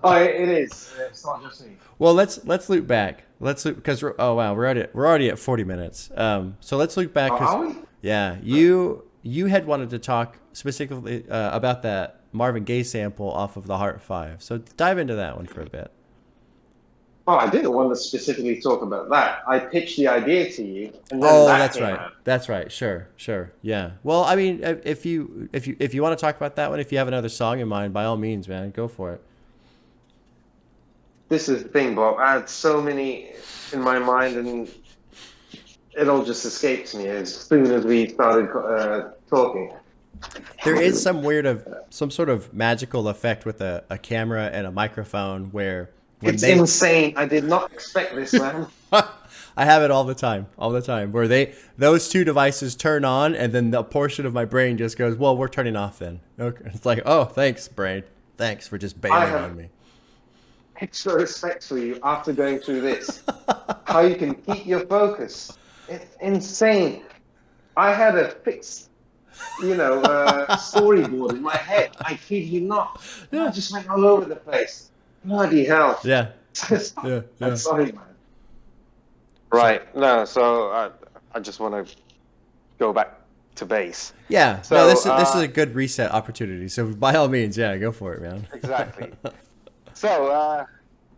Oh, it is. It's not just me. Well, let's loop back. Let's loop because oh wow, we're already at 40 minutes. So let's loop back Are we? because yeah, you had wanted to talk specifically about that Marvin Gaye sample off of the Heart 5. So dive into that one for a bit. Oh, I didn't want to specifically talk about that. I pitched the idea to you, and then Oh, that that's came right. out. That's right. Sure. Yeah. Well, I mean, if you want to talk about that one, if you have another song in mind, by all means, man, go for it. This is the thing, Bob. I had so many in my mind, and it all just escaped me as soon as we started talking. There is some sort of magical effect with a camera and a microphone where when It's insane. I did not expect this, man. I have it all the time, where those two devices turn on and then the portion of my brain just goes, well, we're turning off then. Okay. It's like, oh, thanks, brain. Thanks for just bailing on me. Extra respect for you after going through this. How you can keep your focus. It's insane. I had a fixed, storyboard in my head. I kid you not. I just went all over the place. Bloody hell. Yeah. I'm sorry, man. Right. No, so I just want to go back to base. Yeah. So, no, this is a good reset opportunity. So by all means, yeah, go for it, man. Exactly. So,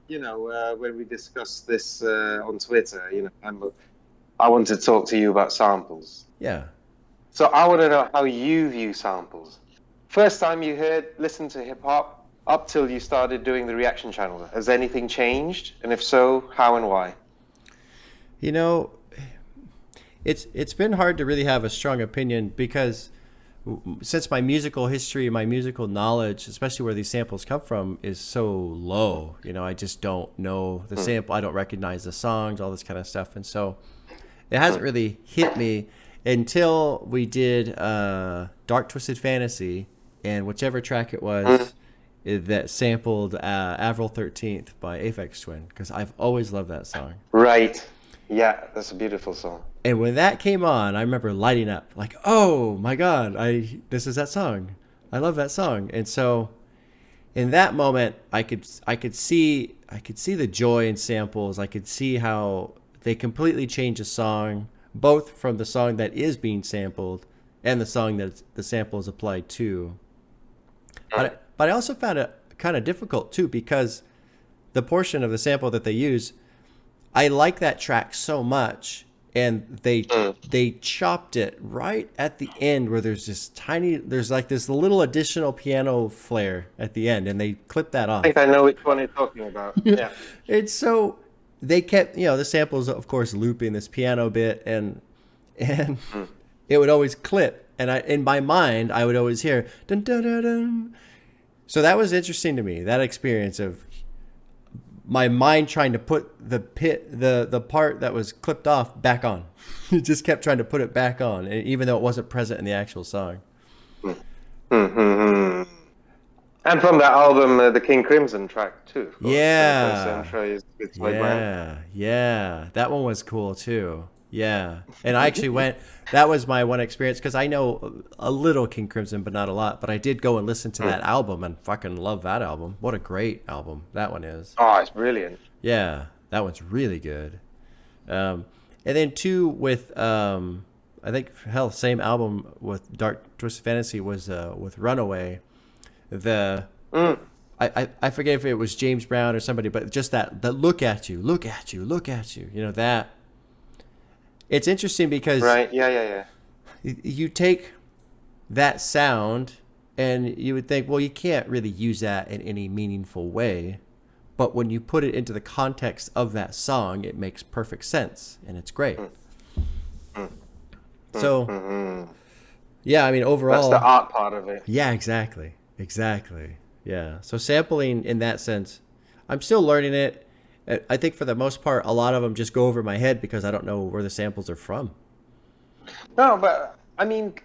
when we discussed this on Twitter, I want to talk to you about samples. Yeah. So I want to know how you view samples. First time you listened to hip hop up till you started doing the reaction channel. Has anything changed? And if so, how and why? It's been hard to really have a strong opinion because since my musical history, my musical knowledge, especially where these samples come from, is so low. I just don't know the sample. I don't recognize the songs, all this kind of stuff. And so it hasn't really hit me until we did Dark Twisted Fantasy, and whichever track it was that sampled Avril 13th by Aphex Twin, because I've always loved that song. Right. Yeah, that's a beautiful song. And when that came on, I remember lighting up like, oh my God, this is that song. I love that song. And so in that moment, I could see the joy in samples. I could see how they completely change a song, both from the song that is being sampled and the song that the sample is applied to. But I also found it kind of difficult too, because the portion of the sample that they use, I like that track so much, and they chopped it right at the end where there's like this little additional piano flare at the end, and they clipped that off. I think I know which one you're talking about. Yeah. It's so they kept, the samples, of course, looping this piano bit, and it would always clip, and in my mind I would always hear dun dun dun dun. So that was interesting to me, that experience of my mind trying to put the part that was clipped off back on. It just kept trying to put it back on, even though it wasn't present in the actual song. And from that album, the King Crimson track too. Yeah. Yeah. Yeah. That one was cool too. Yeah. And I actually that was my one experience, because I know a little King Crimson, but not a lot. But I did go and listen to that album and fucking love that album. What a great album that one is. Oh, it's brilliant. Yeah, that one's really good. And then too with, I think, same album with Dark Twisted Fantasy was with Runaway. I forget if it was James Brown or somebody, but just that look at you, that. It's interesting because right, yeah. You take that sound and you would think, well, you can't really use that in any meaningful way, but when you put it into the context of that song, it makes perfect sense, and it's great. So, yeah, I mean, overall, that's the art part of it. Yeah, exactly. Yeah. So sampling in that sense, I'm still learning it. I think for the most part, a lot of them just go over my head because I don't know where the samples are from. No, but I mean,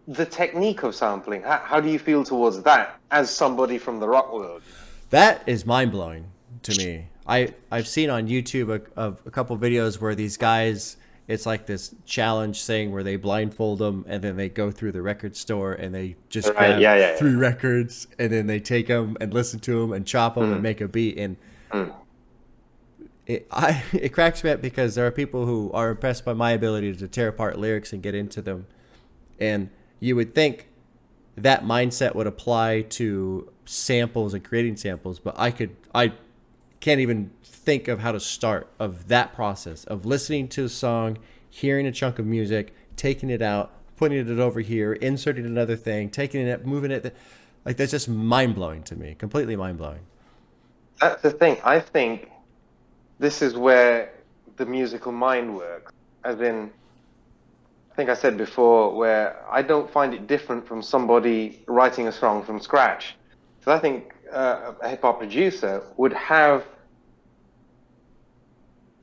the technique of sampling, how do you feel towards that as somebody from the rock world? That is mind-blowing to me. I've seen on YouTube a couple videos where these guys, it's like this challenge thing where they blindfold them and then they go through the record store and they just grab three records and then they take them and listen to them and chop them and make a beat. And it cracks me up because there are people who are impressed by my ability to tear apart lyrics and get into them. And you would think that mindset would apply to samples and creating samples, but I can't even think of how to start of that process of listening to a song, hearing a chunk of music, taking it out, putting it over here, inserting another thing, taking it, moving it. Like, that's just mind-blowing to me, completely mind-blowing. That's the thing. I think this is where the musical mind works. As in, I think I said before, where I don't find it different from somebody writing a song from scratch. So I think a hip-hop producer would have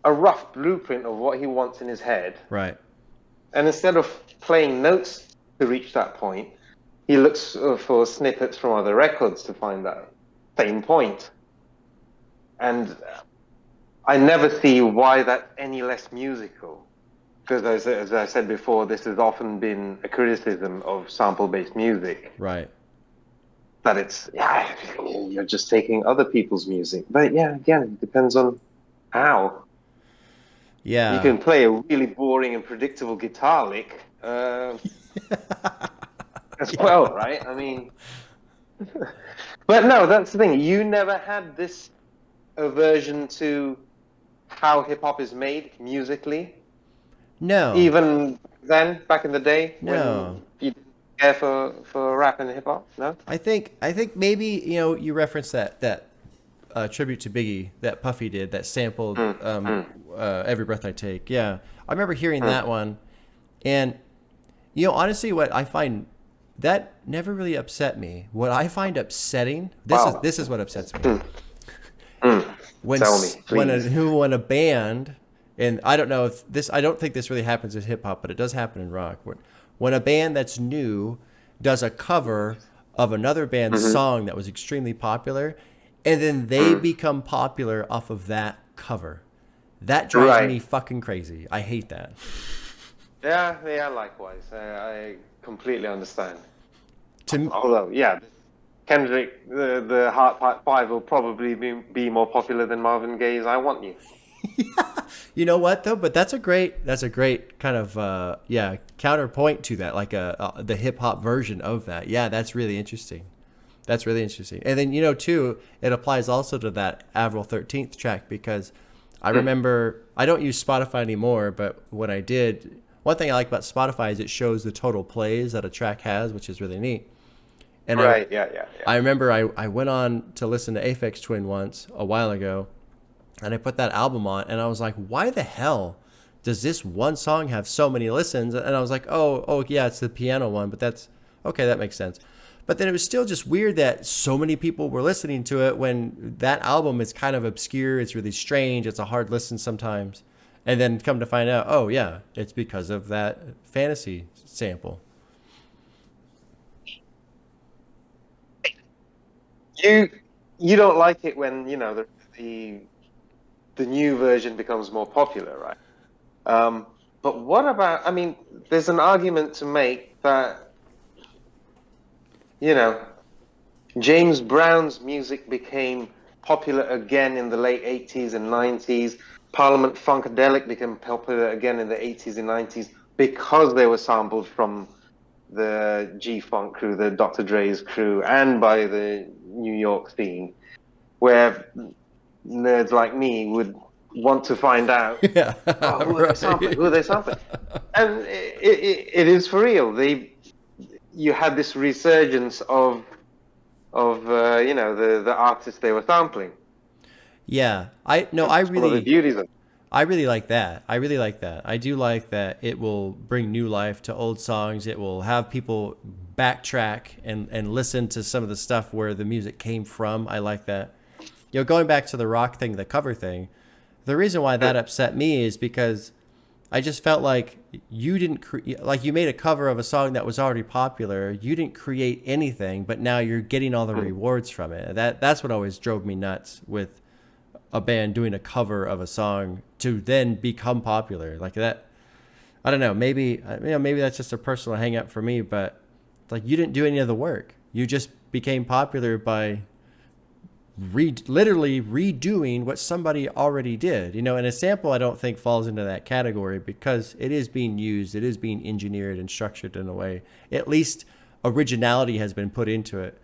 a rough blueprint of what he wants in his head. Right. And instead of playing notes to reach that point, he looks for snippets from other records to find that same point. And I never see why that's any less musical. Because as I said before, this has often been a criticism of sample-based music. Right. That it's, you're just taking other people's music. But yeah, again, it depends on how. Yeah. You can play a really boring and predictable guitar lick as well, right? I mean, but no, that's the thing. You never had this aversion to how hip-hop is made musically? No. Even then, back in the day? No. When you didn't care for rap and hip-hop? No? I think maybe, you referenced that tribute to Biggie that Puffy did, that sampled Every Breath I Take. Yeah. I remember hearing that one. And, honestly, what I find, that never really upset me. What I find upsetting, this is what upsets me. When a band, and I don't know if this, I don't think this really happens in hip hop, but it does happen in rock. When a band that's new does a cover of another band's song that was extremely popular, and then they become popular off of that cover. That drives me fucking crazy. I hate that. Yeah, likewise. I completely understand. Although, Kendrick, the Heart 5 will probably be more popular than Marvin Gaye's I Want You. You know what though? But that's a great kind of counterpoint to that, like the hip hop version of that. Yeah, that's really interesting. And then too, it applies also to that Avril 13th track, because I remember, I don't use Spotify anymore, but when I did, one thing I like about Spotify is it shows the total plays that a track has, which is really neat. And I remember I went on to listen to Aphex Twin once a while ago, and I put that album on, and I was like, why the hell does this one song have so many listens? And I was like, oh yeah, it's the piano one, but that's okay, that makes sense. But then it was still just weird that so many people were listening to it when that album is kind of obscure. It's really strange. It's a hard listen sometimes. And then come to find out, oh yeah, it's because of that fantasy sample. You don't like it when the new version becomes more popular, right? But what about? I mean, there's an argument to make that James Brown's music became popular again in the late 80s and 90s. Parliament Funkadelic became popular again in the 80s and 90s because they were sampled from the G-Funk crew, the Dr. Dre's crew, and by the New York scene, where nerds like me would want to find out who are they sampling? And it is for real. You had this resurgence of the artists they were sampling. Yeah, I really like that. I do like that it will bring new life to old songs. It will have people backtrack and listen to some of the stuff where the music came from. I like that. Going back to the rock thing, the cover thing, the reason why that upset me is because I just felt like you didn't you made a cover of a song that was already popular. You didn't create anything, but now you're getting all the rewards from it. That's what always drove me nuts with a band doing a cover of a song to then become popular like that. I don't know. Maybe maybe that's just a personal hang up for me. But like, you didn't do any of the work. You just became popular by literally redoing what somebody already did. And a sample I don't think falls into that category because it is being used, it is being engineered and structured in a way. At least originality has been put into it.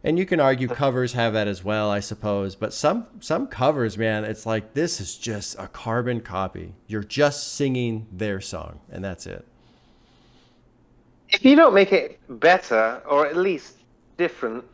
And you can argue covers have that as well, I suppose. But some covers, man, it's like, this is just a carbon copy. You're just singing their song, and that's it. If you don't make it better, or at least different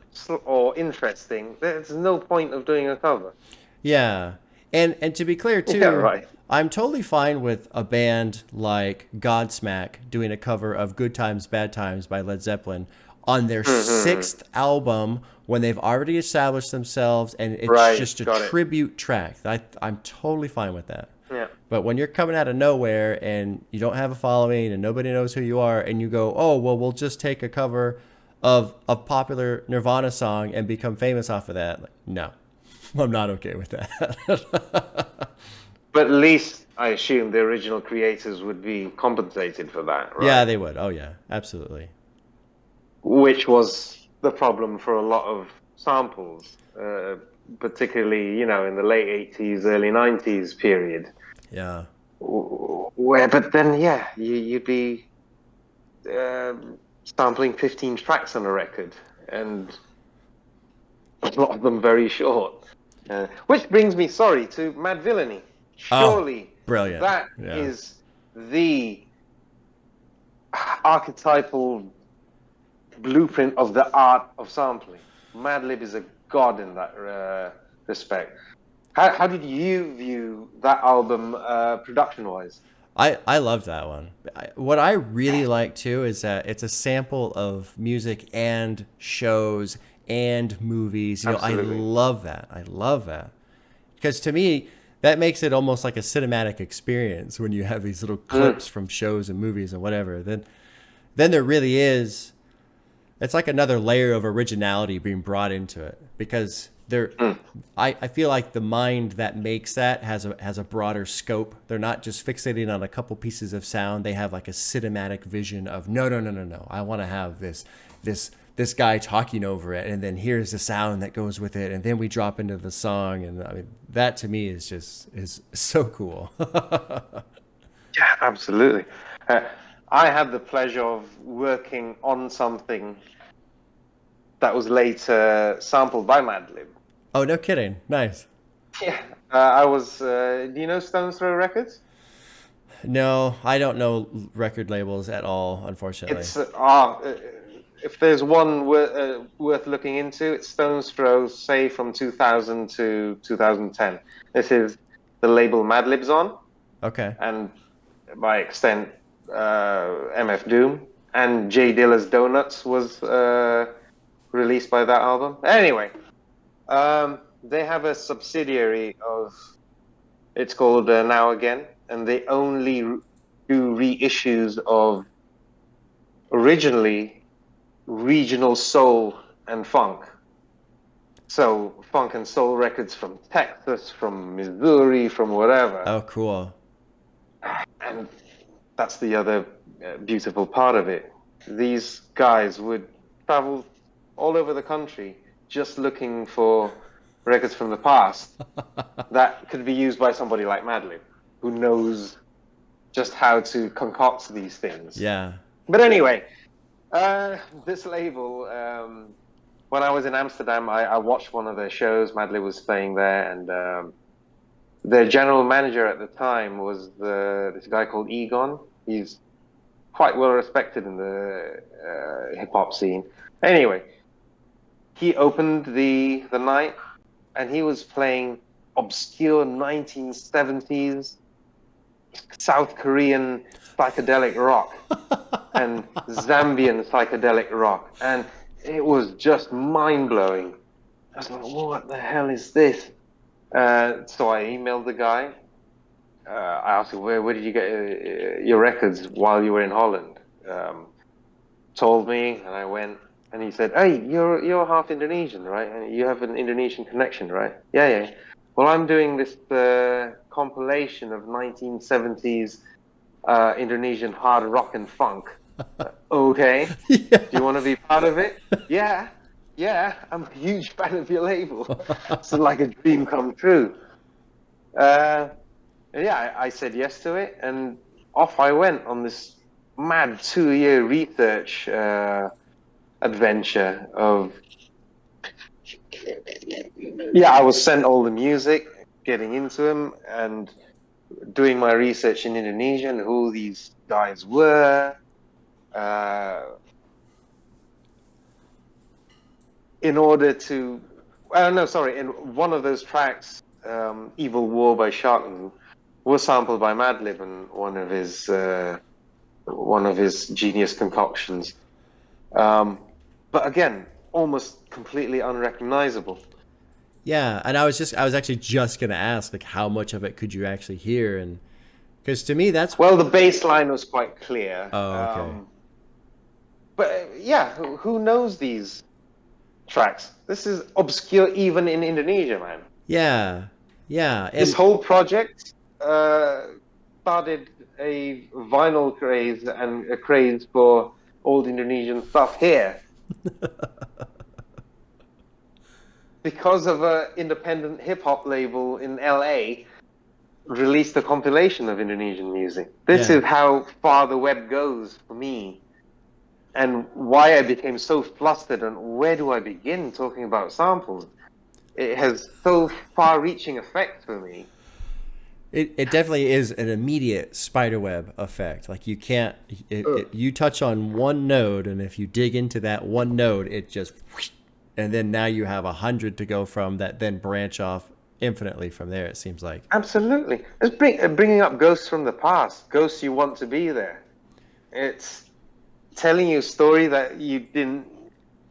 or interesting, there's no point of doing a cover. Yeah. And to be clear, too, Yeah, right. I'm totally fine with a band like Godsmack doing a cover of Good Times, Bad Times by Led Zeppelin on their sixth album when they've already established themselves, and it's just a tribute track. I'm totally fine with that. Yeah. But when you're coming out of nowhere and you don't have a following and nobody knows who you are, and you go, oh, well, we'll just take a cover of a popular Nirvana song and become famous off of that. Like, no, I'm not okay with that. But at least I assume the original creators would be compensated for that, right? Yeah, they would. Oh, yeah, absolutely. Which was the problem for a lot of samples, particularly, in the late 80s, early 90s period. Yeah. But then, yeah, you'd be sampling 15 tracks on a record, and a lot of them very short. Which brings me, to Mad Villainy. Surely, brilliant. That is the archetypal blueprint of the art of sampling. Madlib is a god in that respect. How did you view that album production-wise? I love that one. What I really like too is that it's a sample of music and shows and movies. Absolutely. I love that. I love that. Because to me, that makes it almost like a cinematic experience when you have these little clips from shows and movies and whatever. Then there really is, it's like another layer of originality being brought into it, because I feel like the mind that makes that has a broader scope. They're not just fixating on a couple pieces of sound. They have like a cinematic vision of no. I want to have this guy talking over it, and then here's the sound that goes with it, and then we drop into the song. And I mean, that to me is so cool. Yeah, absolutely. I had the pleasure of working on something that was later sampled by Madlib. Oh, no kidding. Nice. Yeah. I was, do you know Stone's Throw Records? No, I don't know record labels at all, unfortunately. It's, if there's one worth looking into, it's Stone's Throw, say from 2000 to 2010. This is the label Madlib's on. Okay. And by extent, MF Doom, and J Dilla's Donuts was released by that album. Anyway, they have a subsidiary of, it's called Now Again, and they only do reissues of originally regional soul and funk. So funk and soul records from Texas, from Missouri, from wherever. Oh, cool. And that's the other beautiful part of it. These guys would travel all over the country just looking for records from the past that could be used by somebody like Madlib, who knows just how to concoct these things. Yeah. But anyway, this label, when I was in Amsterdam, I watched one of their shows. Madlib was playing there, and their general manager at the time was this guy called Egon. He's quite well respected in the hip-hop scene. Anyway, he opened the night, and he was playing obscure 1970s South Korean psychedelic rock and Zambian psychedelic rock, and it was just mind-blowing. I was like, what the hell is this? So I emailed the guy. I asked him, where did you get your records while you were in Holland? Told me, and I went, and he said, hey, you're half Indonesian, right? And you have an Indonesian connection, right? Yeah. Well, I'm doing this compilation of 1970s Indonesian hard rock and funk. Okay, Yeah. do you want to be part of it? Yeah, yeah, I'm a huge fan of your label. It's like a dream come true. Yeah, I said yes to it, and off I went on this mad 2-year research adventure of, yeah, I was sent all the music, getting into them, and doing my research in Indonesia and who these guys were. In order to, no, sorry, in one of those tracks, "Evil War" by Sharkman was sampled by Madlib in one of his genius concoctions. But again, almost completely unrecognizable. Yeah, and I was actually just gonna ask, like, how much of it could you actually hear? And because to me, that's Well, the bass line was quite clear. okay. But yeah, who knows these tracks? This is obscure even in Indonesia, man. Yeah, yeah, This and whole project started a vinyl craze and a craze for old Indonesian stuff here because of an independent hip hop label in LA released a compilation of Indonesian music. This yeah. is how far the web goes for me, and why I became so flustered, and where do I begin talking about samples? It has so far-reaching effect for me. It definitely is an immediate spiderweb effect. Like you can't, you touch on one node, and if you dig into that one node, it just, and then now you have 100 to go from that, then branch off infinitely from there. It seems like. Absolutely. It's bringing up ghosts from the past, ghosts you want to be there. It's telling you a story that you didn't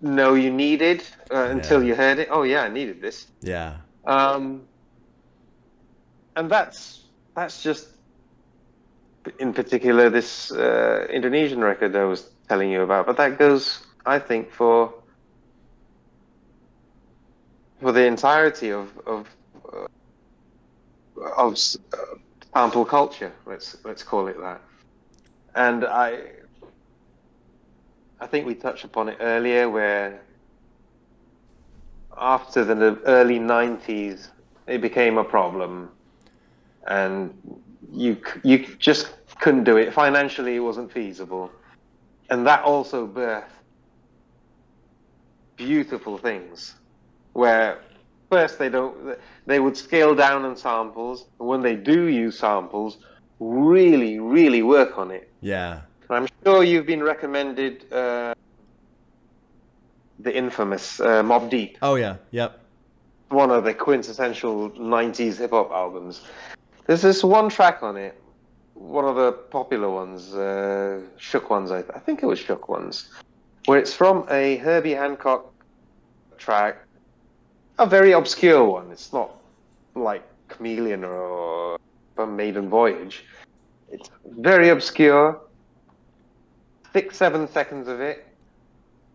know you needed until you heard it. Oh yeah, I needed this. Yeah. And that's just, in particular, this Indonesian record I was telling you about. But that goes, I think, for the entirety of sample culture. Let's call it that. And I think we touched upon it earlier, where after the early 90s, it became a problem. And you just couldn't do it. Financially, it wasn't feasible. And that also birthed beautiful things, where first they would scale down on samples, and when they do use samples, really, really work on it. Yeah. I'm sure you've been recommended the infamous Mobb Deep. Oh yeah. Yep. One of the quintessential 90s hip-hop albums. There's this one track on it, one of the popular ones, Shook Ones, I think it was Shook Ones, where it's from a Herbie Hancock track, a very obscure one. It's not like Chameleon or a Maiden Voyage. It's very obscure. 6-7 seconds of it,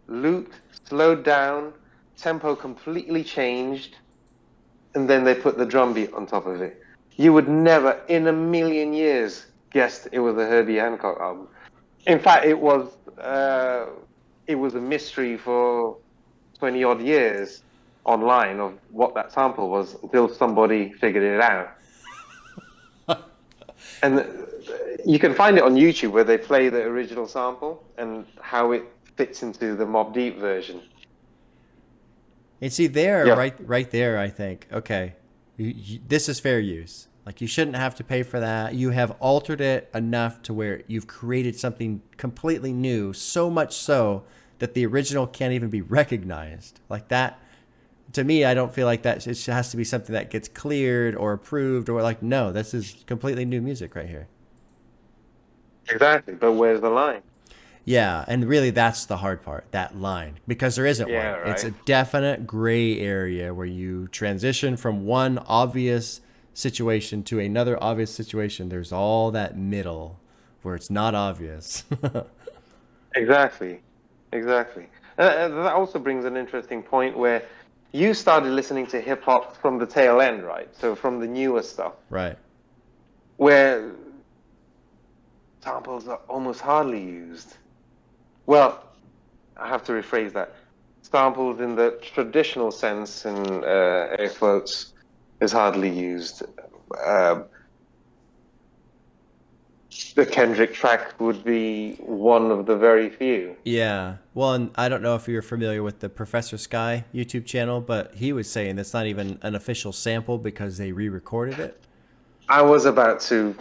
looped, slowed down, tempo completely changed, and then they put the drum beat on top of it. You would never in a million years guessed it was a Herbie Hancock album. In fact, it was a mystery for 20 odd years online of what that sample was, until somebody figured it out. And you can find it on YouTube, where they play the original sample and how it fits into the Mobb Deep version. And see there, Yeah. right there, I think, okay, this is fair use. Like you shouldn't have to pay for that. You have altered it enough to where you've created something completely new, so much so that the original can't even be recognized. Like that, to me, I don't feel like that. It has to be something that gets cleared or approved, or like, no, this is completely new music right here. Exactly, but where's the line? Yeah, and really that's the hard part, that line, because there isn't Yeah, one. right. It's a definite gray area where you transition from one obvious situation to another obvious situation. There's all that middle where it's not obvious. Exactly. That also brings an interesting point, where you started listening to hip hop from the tail end, right? So from the newer stuff, Right. where samples are almost hardly used. Well, I have to rephrase that. Samples in the traditional sense, in air quotes, is hardly used. Uh, the Kendrick track would be one of the very few. Yeah. Well, and I don't know if you're familiar with the Professor Sky YouTube channel, but he was saying that's not even an official sample because they re-recorded it. I was about to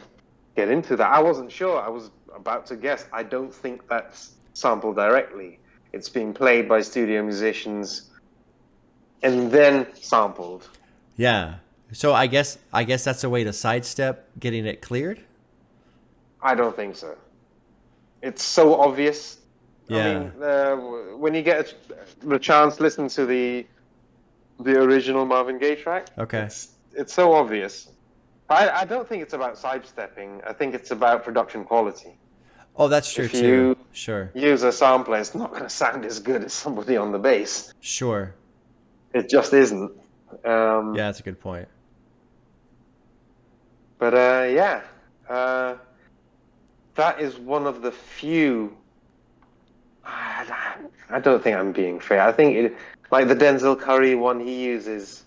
get into that. I wasn't sure. I was about to guess. I don't think that's sampled directly. It's being played by studio musicians and then sampled. Yeah. So I guess that's a way to sidestep getting it cleared. I don't think so. It's so obvious. Yeah. I mean, when you get the chance, listen to the original Marvin Gaye track. Okay. It's so obvious. I don't think it's about sidestepping. I think it's about production quality. Oh, that's true If too. you Sure. use a sampler, it's not going to sound as good as somebody on the bass. Sure. It just isn't. Yeah, that's a good point. But yeah, that is one of the few. I don't think I'm being fair. I think like the Denzel Curry one, he uses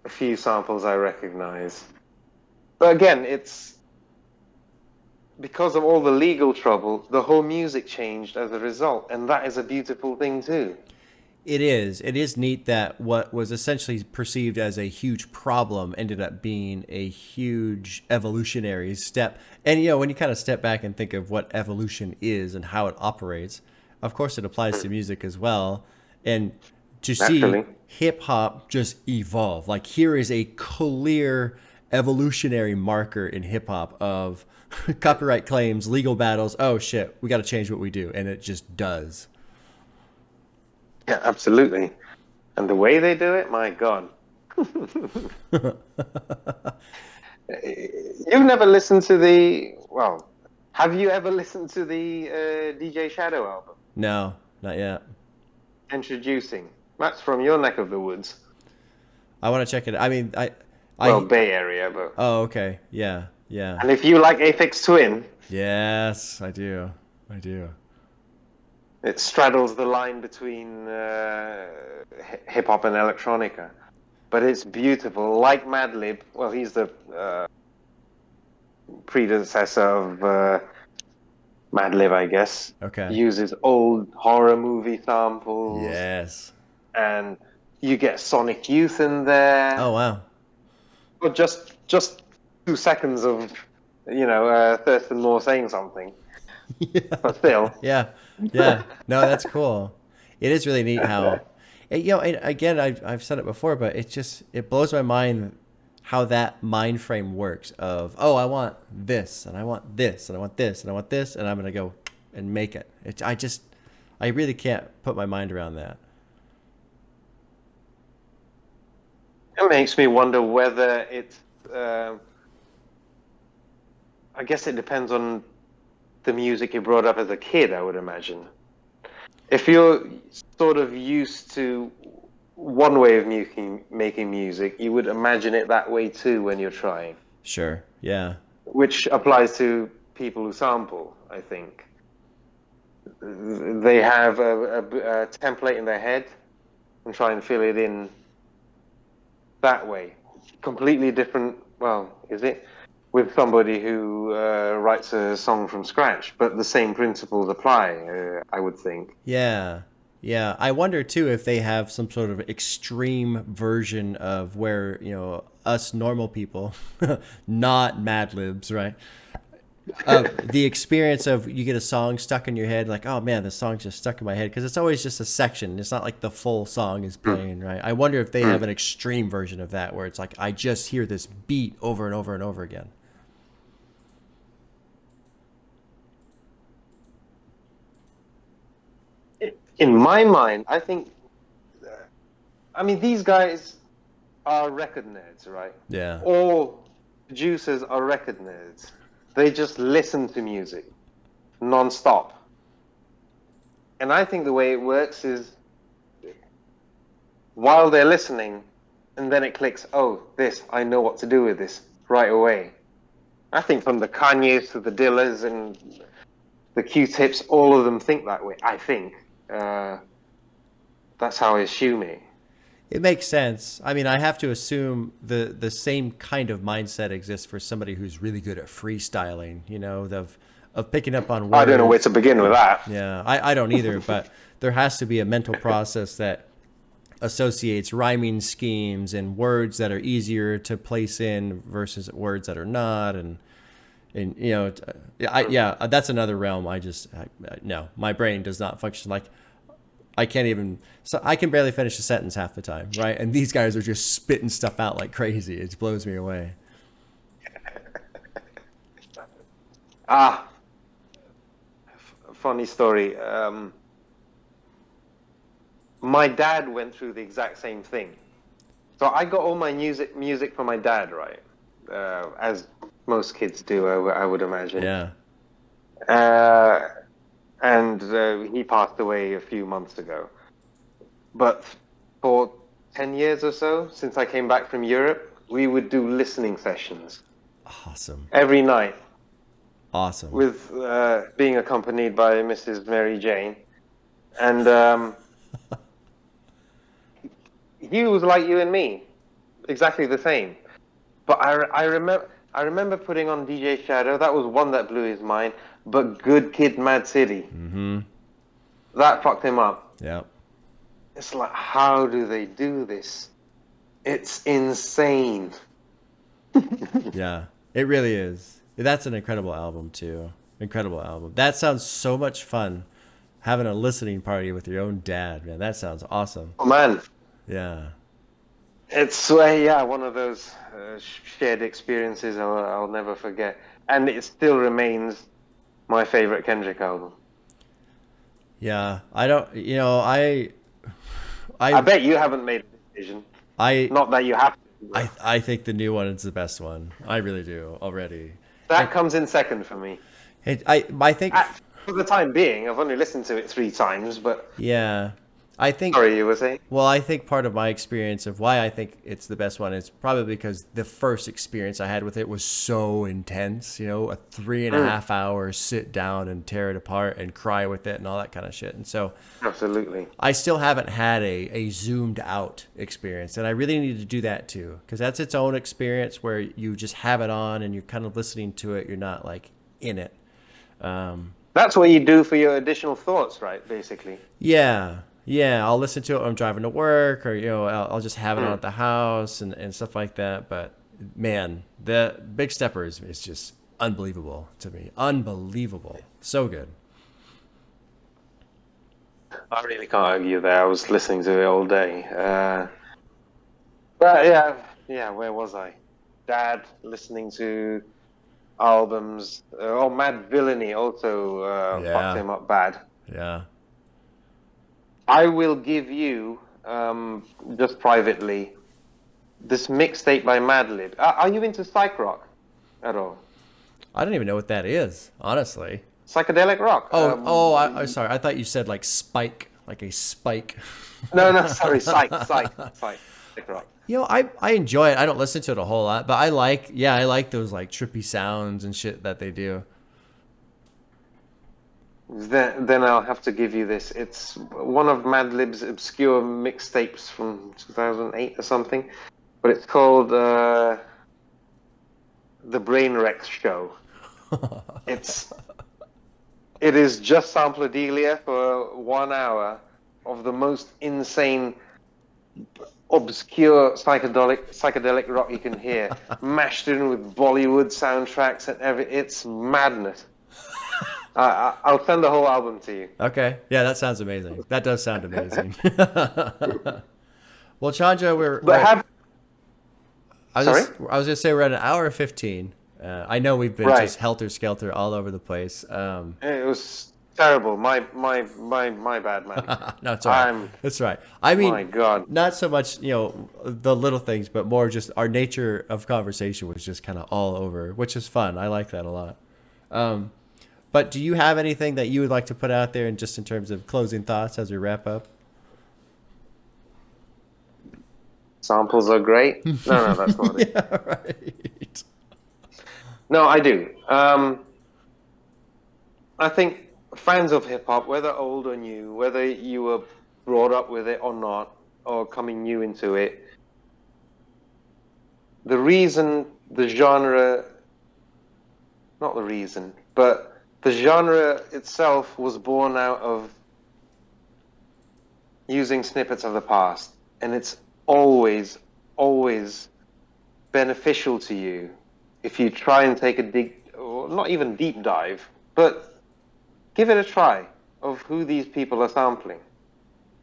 a few samples I recognize. But again, it's because of all the legal trouble, the whole music changed as a result, and that is a beautiful thing too. It is. It is neat that what was essentially perceived as a huge problem ended up being a huge evolutionary step. And, you know, when you kind of step back and think of what evolution is and how it operates, of course it applies to music as well. And to see Naturally. hip hop just evolve, like here is a clear evolutionary marker in hip hop of copyright claims, legal battles. Oh shit, we got to change what we do. And it just does. Yeah, absolutely. And the way they do it, my God. You've never listened to well, have you ever listened to the DJ Shadow album? No, not yet. Introducing. That's from your neck of the woods. I want to check it. I mean, Well, Bay Area, but. Oh, okay. Yeah, yeah. And if you like Aphex Twin, Yes, I do. I do. it straddles the line between hip hop and electronica. But it's beautiful. Like Madlib, well, he's the predecessor of Madlib, I guess. Okay. Uses old horror movie samples. Yes. And you get Sonic Youth in there. Oh, wow. Or just 2 seconds of, Thurston Moore saying something. Yeah. But still. Yeah. Yeah. No, that's cool. It is really neat how, and again, I've said it before, but it blows my mind how that mind frame works of, oh, I want this, and I want this, and I want this, and I want this, and I'm going to go and make it. I really can't put my mind around that. It makes me wonder whether it's. I guess it depends on the music you brought up as a kid, I would imagine. If you're sort of used to one way of making music, you would imagine it that way too when you're trying. Sure. Yeah. Which applies to people who sample, I think. They have a template in their head and try and fill it in that way. Completely different, well, is it? With somebody who writes a song from scratch, but the same principles apply, I would think. Yeah. Yeah. I wonder too if they have some sort of extreme version of where, us normal people, not Mad Libs, right? The experience of you get a song stuck in your head, like, oh man, the song's just stuck in my head, because it's always just a section. It's not like the full song is playing, right? I wonder if they have an extreme version of that where it's like I just hear this beat over and over and over again. In my mind, I think, these guys are record nerds, right? Yeah. All producers are record nerds. They just listen to music non-stop. And I think the way it works is while they're listening, and then it clicks, oh, I know what to do with this right away. I think from the Kanyes to the Dillas and the Q-Tips, all of them think that way. I think that's how I assume it. It makes sense. I mean, I have to assume the same kind of mindset exists for somebody who's really good at freestyling, you know, of picking up on words. I don't know where to begin with that. Yeah, I don't either, but there has to be a mental process that associates rhyming schemes and words that are easier to place in versus words that are not. And you know, that's another realm. No, my brain does not function like, I can't even, so I can barely finish a sentence half the time, right? And these guys are just spitting stuff out like crazy. It blows me away. Funny story. My dad went through the exact same thing. So I got all my music from my dad, right? As most kids do, I would imagine. Yeah. And he passed away a few months ago. But for 10 years or so, since I came back from Europe, we would do listening sessions. Awesome. Every night. Awesome. With being accompanied by Mrs. Mary Jane. And he was like you and me. Exactly the same. But I remember putting on DJ Shadow. That was one that blew his mind. But Good Kid, Mad City. Mm-hmm. That fucked him up. Yeah. It's like, how do they do this? It's insane. Yeah, it really is. That's an incredible album too. Incredible album. That sounds so much fun. Having a listening party with your own dad, man. That sounds awesome. Oh man. Yeah. It's one of those shared experiences I'll never forget, and it still remains my favorite Kendrick album. Yeah, I don't. You know, I bet you haven't made a decision. Not that you have to. I think the new one is the best one. I really do already. That comes in second for me. I think for the time being, I've only listened to it 3 times, but yeah. I think. Sorry, you were saying? Well, I think part of my experience of why I think it's the best one is probably because the first experience I had with it was so intense. You know, a 3.5 hour sit down and tear it apart and cry with it and all that kind of shit. And so, absolutely, I still haven't had a zoomed out experience, and I really need to do that too, because that's its own experience where you just have it on and you're kind of listening to it. You're not like in it. That's what you do for your additional thoughts, right? Basically. Yeah. Yeah, I'll listen to it when I'm driving to work, or you know, I'll just have it on at the house and stuff like that. But man, the Big Steppers is just unbelievable to me. Unbelievable, so good. I really can't argue there. I was listening to it all day. But yeah. Where was I? Dad listening to albums. Mad Villainy also fucked him up bad. Yeah. I will give you, just privately, this mixtape by Madlib. Are you into psych rock at all? I don't even know what that is, honestly. Psychedelic rock. I'm sorry. I thought you said like spike, like a spike. No, sorry, psych rock. You know, I enjoy it. I don't listen to it a whole lot, but I like those like trippy sounds and shit that they do. Then I'll have to give you this. It's one of Madlib's obscure mixtapes from 2008 or something, but it's called The Brainwreck Show. It is just Samplodelia for 1 hour of the most insane, obscure psychedelic rock you can hear, mashed in with Bollywood soundtracks and it's madness. I'll send the whole album to you. Okay. Yeah, that sounds amazing. That does sound amazing. Well, Chandra, I was going to say we're at an hour 15. I know we've been just helter-skelter all over the place. It was terrible. My bad, man. No, it's all right. That's right. I mean, my God. Not so much, you know, the little things, but more just our nature of conversation was just kind of all over, which is fun. I like that a lot. But do you have anything that you would like to put out there, and just in terms of closing thoughts as we wrap up? Samples are great. No, that's not it. Yeah, right. No, I do. I think fans of hip hop, whether old or new, whether you were brought up with it or not, or coming new into it, the reason the genre, not the reason, but the genre itself was born out of using snippets of the past. And it's always, always beneficial to you if you try and take a or not even deep dive, but give it a try of who these people are sampling.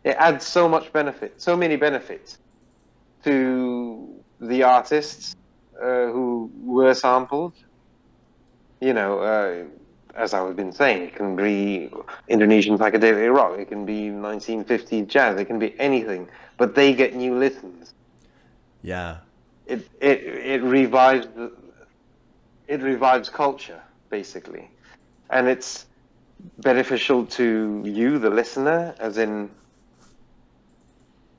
It adds so much benefit, so many benefits to the artists who were sampled. You know, as I've been saying, it can be Indonesian psychedelic rock, it can be 1950s jazz, it can be anything, but they get new listens. Yeah. It revives culture basically, and it's beneficial to you, the listener, as in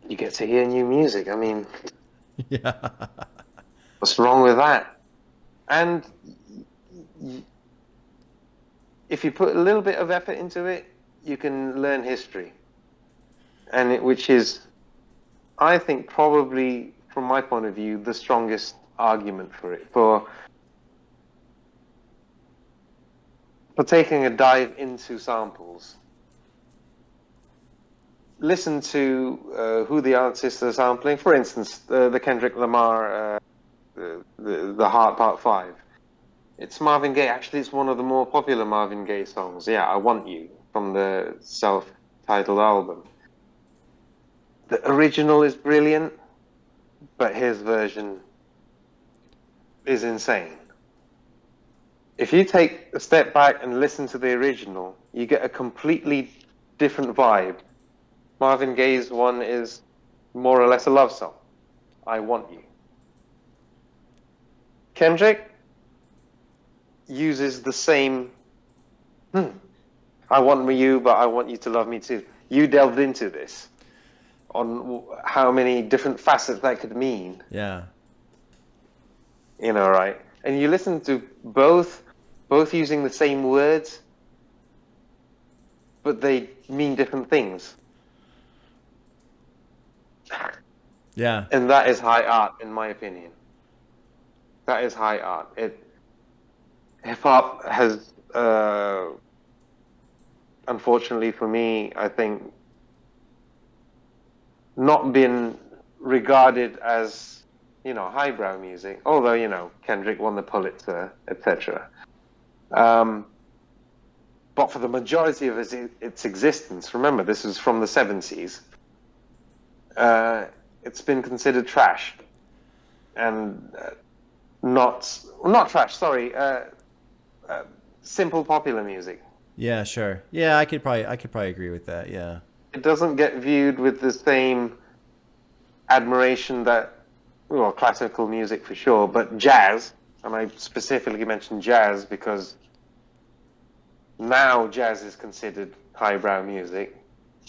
you get to hear new music. I mean, Yeah. what's wrong with that? And if you put a little bit of effort into it, you can learn history, and which is, I think, probably from my point of view, the strongest argument for it for taking a dive into samples. Listen to who the artists are sampling. For instance, the Kendrick Lamar, the Heart Part 5. It's Marvin Gaye. Actually, it's one of the more popular Marvin Gaye songs. Yeah, I Want You, from the self-titled album. The original is brilliant, but his version is insane. If you take a step back and listen to the original, you get a completely different vibe. Marvin Gaye's one is more or less a love song. I Want You. Kendrick uses the same, I want you, but I want you to love me too. You delved into this on how many different facets that could mean. Yeah. You know, right? And you listen to both using the same words, but they mean different things. Yeah. And that is high art, in my opinion. That is high art. Hip hop has, unfortunately for me, I think, not been regarded as, you know, highbrow music. Although, you know, Kendrick won the Pulitzer, etc. But for the majority of its existence, remember, this is from the 70s, it's been considered trash. And not trash, sorry, simple popular music. Yeah, sure. Yeah, I could probably agree with that. Yeah. It doesn't get viewed with the same admiration that, well, classical music for sure, but jazz, and I specifically mentioned jazz because now jazz is considered highbrow music,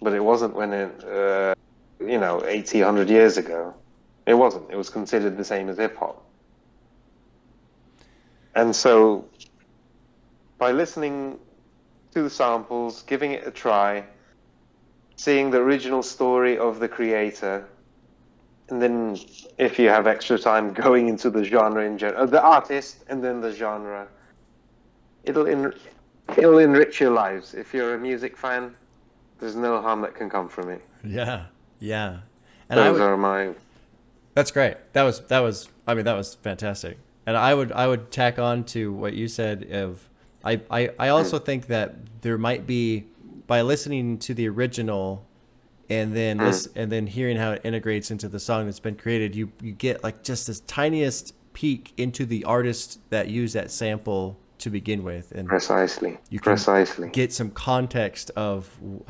but it wasn't when it, you know, 80, 100 years ago. It wasn't. It was considered the same as hip hop. And so by listening to the samples, giving it a try, seeing the original story of the creator, and then if you have extra time, going into the genre in general, the artist, and then the genre, it'll enrich your lives. If you're a music fan, there's no harm that can come from it. Yeah. Yeah. And Those are my... That's great. That was I mean, that was fantastic. And I would tack on to what you said of I also think that there might be, by listening to the original and then and then hearing how it integrates into the song that's been created, you get like just this tiniest peek into the artist that used that sample to begin with, and Precisely. you can Precisely. get some context of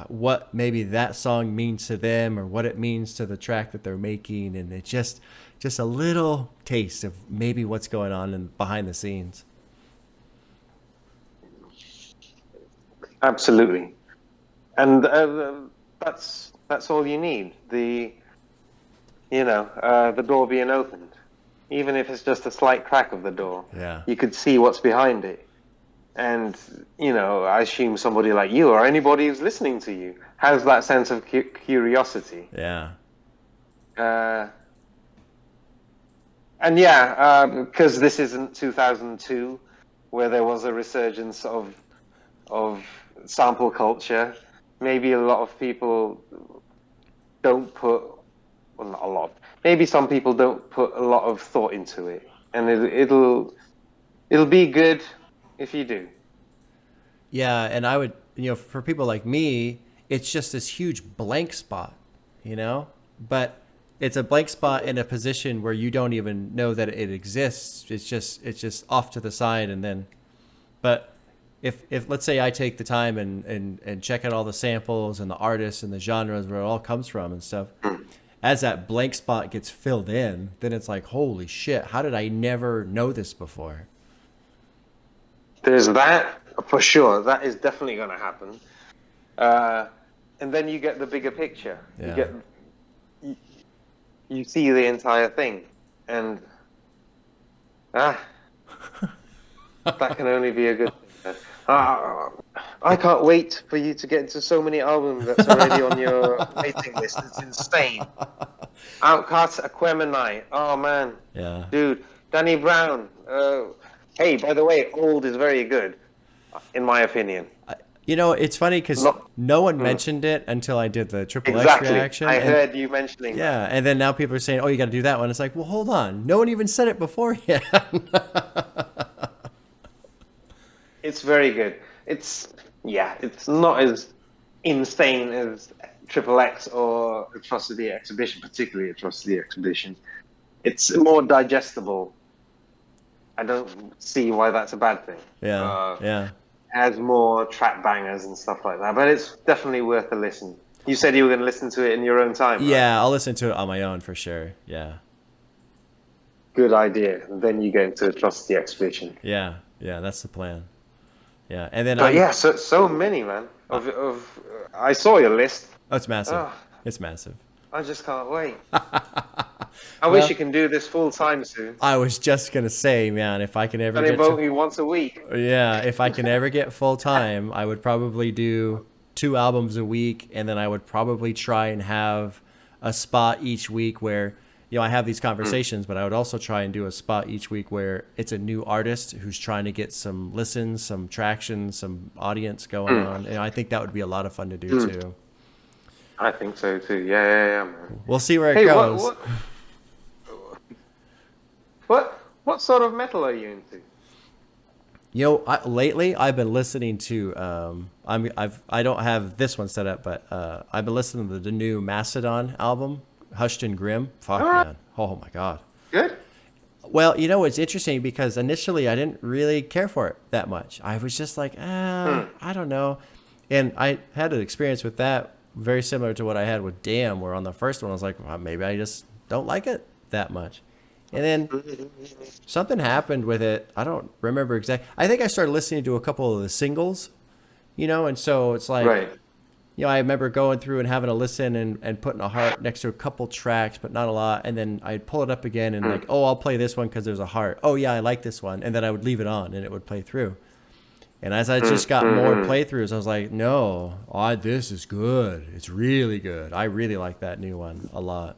what maybe that song means to them or what it means to the track that they're making, and it's just a little taste of maybe what's going on behind the scenes. Absolutely. And that's all you need. The door being opened. even if it's just a slight crack of the door. Yeah. You could see what's behind it. And, you know, I assume somebody like you or anybody who's listening to you has that sense of curiosity. Yeah. And yeah, because this isn't 2002, where there was a resurgence of sample culture. Maybe a lot of people don't put, well, not a lot. Maybe some people don't put a lot of thought into it, and it'll be good if you do. Yeah, and I would, you know, for people like me, it's just this huge blank spot, you know? But it's a blank spot in a position where you don't even know that it exists. It's just off to the side, and then, but if let's say I take the time and check out all the samples and the artists and the genres where it all comes from and stuff, as that blank spot gets filled in, then it's like, holy shit, how did I never know this before? There's that, for sure. That is definitely going to happen. And then you get the bigger picture. Yeah. You see the entire thing. And that can only be a good thing. I can't wait for you to get into so many albums that's already on your waiting list. It's insane. Outcast, Aquemini. Oh, man. Yeah. Dude, Danny Brown. Hey, by the way, Old is very good, in my opinion. You know, it's funny because no one mentioned it until I did the Triple X reaction. I heard you mentioning that. And then now people are saying, oh, you got to do that one. It's like, well, hold on. No one even said it before yet. It's very good. It's not as insane as Triple X or Atrocity Exhibition, particularly Atrocity Exhibition. It's more digestible. I don't see why that's a bad thing. Yeah. Has more trap bangers and stuff like that, but it's definitely worth a listen. You said you were going to listen to it in your own time, right? Yeah, I'll listen to it on my own for sure. Yeah. Good idea. And then you get into Atrocity Exhibition. Yeah, that's the plan. Yeah, and then so many, man. I saw your list. Oh, it's massive. It's massive. I just can't wait. I wish you can do this full time soon. I was just gonna say, man, if I can ever get vote me once a week. Yeah, if I can ever get full time, I would probably do 2 albums a week, and then I would probably try and have a spot each week where, you know, I have these conversations, but I would also try and do a spot each week where it's a new artist who's trying to get some listens, some traction, some audience going on, and I think that would be a lot of fun to do too. I think so too. Yeah, man. We'll see where it goes. What sort of metal are you into? You know, lately I've been listening to I don't have this one set up, but I've been listening to the new Mastodon album, Hushed and Grim. Fuck, man. Oh my god. Good. Well, you know, it's interesting because initially I didn't really care for it that much. I was just like, I don't know. And I had an experience with that very similar to what I had with Damn, where on the first one I was like, well, maybe I just don't like it that much. And then something happened with it. I don't remember exactly. I think I started listening to a couple of the singles, you know, and so it's like, you know, I remember going through and having a listen and putting a heart next to a couple tracks, but not a lot. And then I'd pull it up again and like, oh, I'll play this one because there's a heart. Oh, yeah, I like this one. And then I would leave it on and it would play through. And as I just got more playthroughs, I was like, no, this is good. It's really good. I really like that new one a lot.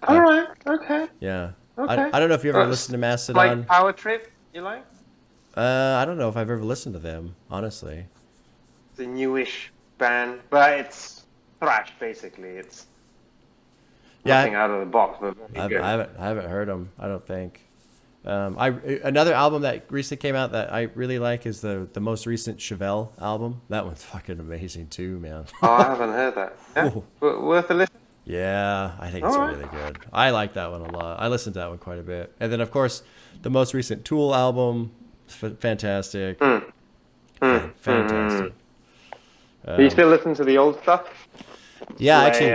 All right. Okay. Yeah. Okay. I don't know if you ever listened to Mastodon. Like Power Trip, you like? I don't know if I've ever listened to them, honestly. It's a newish band, but it's thrash basically. It's nothing out of the box, but very good. I haven't heard them. I don't think. Another album that recently came out that I really like is the most recent Chevelle album. That one's fucking amazing too, man. Oh, I haven't heard that. Yeah. Worth a listen. Yeah, I think it's really good. I like that one a lot. I listened to that one quite a bit. And then, of course, the most recent Tool album, fantastic. Fantastic. Do you still listen to the old stuff? Yeah, actually.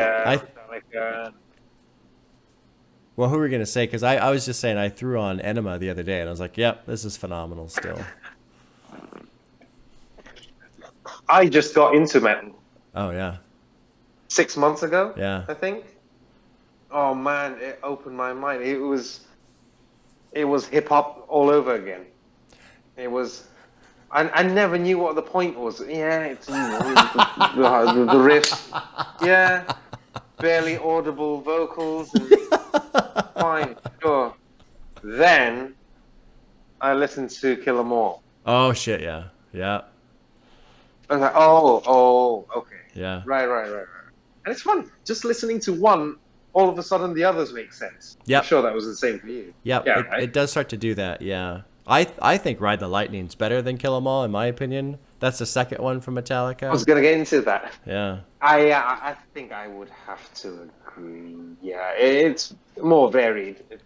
Well, who were we going to say? Because I was just saying I threw on Enema the other day, and I was like, yep, this is phenomenal still. I just got into metal. Oh, yeah. 6 months ago, yeah, I think. oh man, it opened my mind. It was hip hop all over again. It was. I never knew what the point was. Yeah, it's the riff. Yeah, barely audible vocals and fine, sure. Then I listened to Kill 'Em All. Oh shit, yeah. Yeah. I was like, oh, okay. Yeah. Right. And it's fun. Just listening to one, all of a sudden the others make sense. Yep. I'm sure that was the same for you. Yep. Yeah, it, right? it does start to do that, yeah. I think Ride the Lightning's better than Kill 'Em All, in my opinion. That's the second one from Metallica. I was going to get into that. Yeah. I think I would have to agree. Yeah, it's more varied. It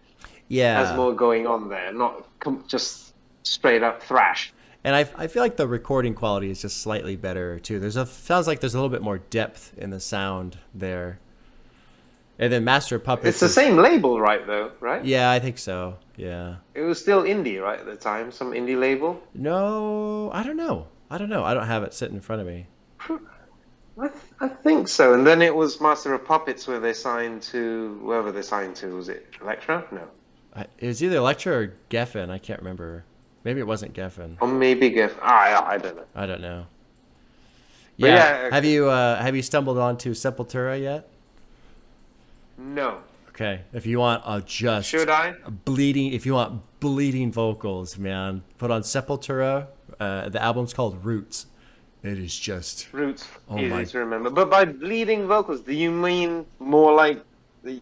Yeah. has more going on there, not just straight up thrash. And I feel like the recording quality is just slightly better too. Sounds like there's a little bit more depth in the sound there. And then Master of Puppets. It's the same label, right? Though, right? Yeah, I think so. Yeah. It was still indie, right, at the time? Some indie label? No, I don't know. I don't have it sitting in front of me. I think so. And then it was Master of Puppets where they signed to whoever they signed to. Was it Elektra? No. It was either Elektra or Geffen. I can't remember. Maybe it wasn't Geffen. Or maybe Geffen. I don't know. I don't know. But Yeah. yeah, Have you stumbled onto Sepultura yet? No. Okay. If you want Should I? if you want bleeding vocals, man, put on Sepultura. The album's called Roots. It is just Roots. Oh Easy my- to remember. But by bleeding vocals, do you mean more like the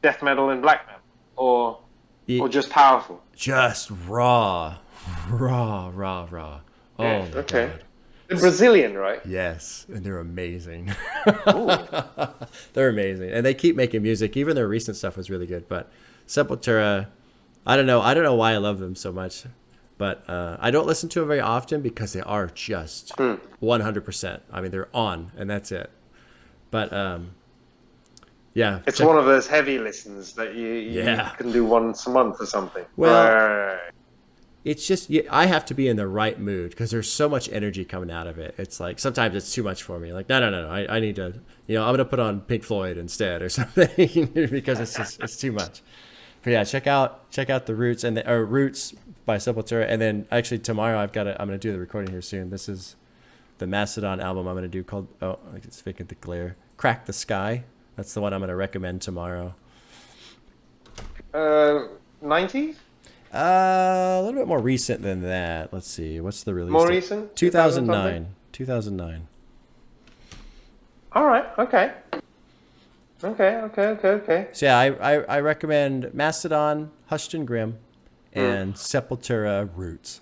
death metal and black metal, or just powerful? just raw. Oh Yeah, my okay. God. They're Brazilian, right? Yes, and they're amazing. Ooh. They're amazing, and they keep making music. Even their recent stuff was really good. But Sepultura, I don't know why I love them so much, but I don't listen to them very often because they are just 100%. I mean, they're on, and that's it. But yeah, It's one of those heavy listens that you can do once a month or something. Well, Right. it's just I have to be in the right mood because there's so much energy coming out of it. It's like sometimes it's too much for me. Like no. I need to, I'm gonna put on Pink Floyd instead or something because it's too much. But yeah, check out the Roots Roots by Sepultura, and then actually tomorrow I'm gonna do the recording here soon. This is the Mastodon album I'm gonna do called it's Vacant the Glare. Crack the Sky. That's the one I'm gonna recommend tomorrow. 90s? A little bit more recent than that. Let's see. What's the release? More date? recent? 2009. 2009. All right. Okay. Okay. So yeah, I recommend Mastodon, Hushed and Grim, and Sepultura Roots.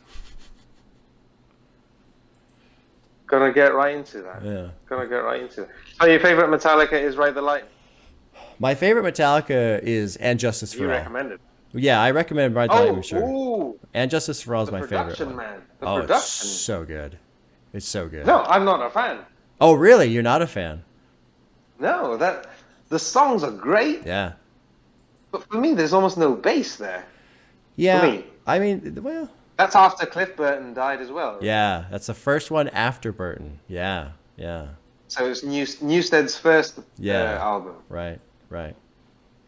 Gonna get right into that. Yeah. Gonna get right into it. So your favorite Metallica is Ride the Lightning? My favorite Metallica is And Justice for You All. recommend it? Yeah, I recommend Ride the Lightning for sure. Ooh, And Justice for All is the my favorite production, one. man. The Oh, production. it's so good. It's so good. No, I'm not a fan. Oh, really? You're not a fan? No, the songs are great, Yeah. but for me, there's almost no bass there. Yeah. For me. I mean, well, That's after Cliff Burton died as well. yeah, that's the first one after Burton. Yeah. So it's Newsted's first album. Right.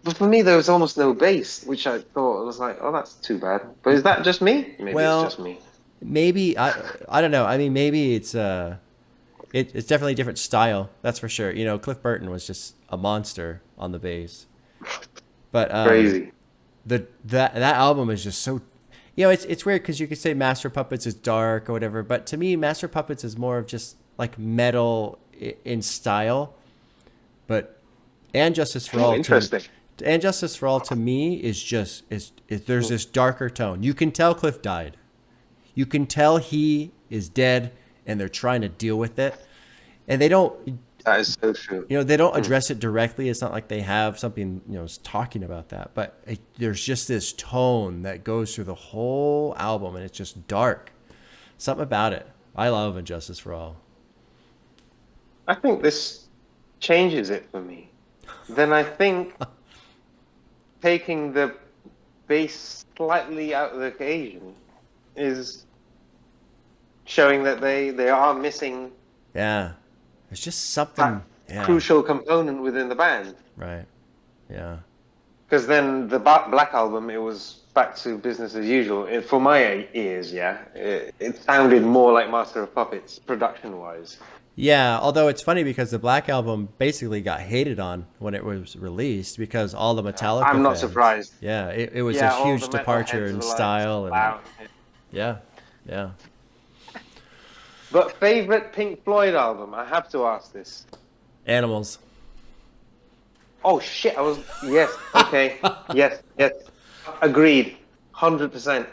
But for me, there was almost no bass, which I thought was like, oh, that's too bad. But is that just me? Maybe Well, it's just me. Maybe I don't know. I mean, maybe it's it's definitely a different style. That's for sure. Cliff Burton was just a monster on the bass. But Crazy. that album is just so. It's weird because you could say Master Puppets is dark or whatever, but to me, Master Puppets is more of just like metal in style. But And Justice for All. Interesting. And Justice for All to me is just there's this darker tone. You can tell Cliff died. You can tell he is dead, and they're trying to deal with it. And they don't. That is so true. They don't address it directly. It's not like they have something talking about that. But there's just this tone that goes through the whole album, and it's just dark. Something about it. I love And Justice for All. I think this changes it for me. Then I think taking the bass slightly out of the equation is showing that they are missing Yeah. There's just something. that crucial component within the band. Right. Yeah. Because then the Black album, it was back to business as usual. For my ears, yeah, it sounded more like Master of Puppets production-wise. Yeah, although it's funny because the Black Album basically got hated on when it was released because all the Metallica I'm not fans. surprised. Yeah, it was a Yeah, all the huge departure metalheads in were like, style and wow. yeah, yeah. But favorite Pink Floyd album? I have to ask this. Animals. Oh shit! Yes. Okay. Yes. Yes. Agreed. 100%.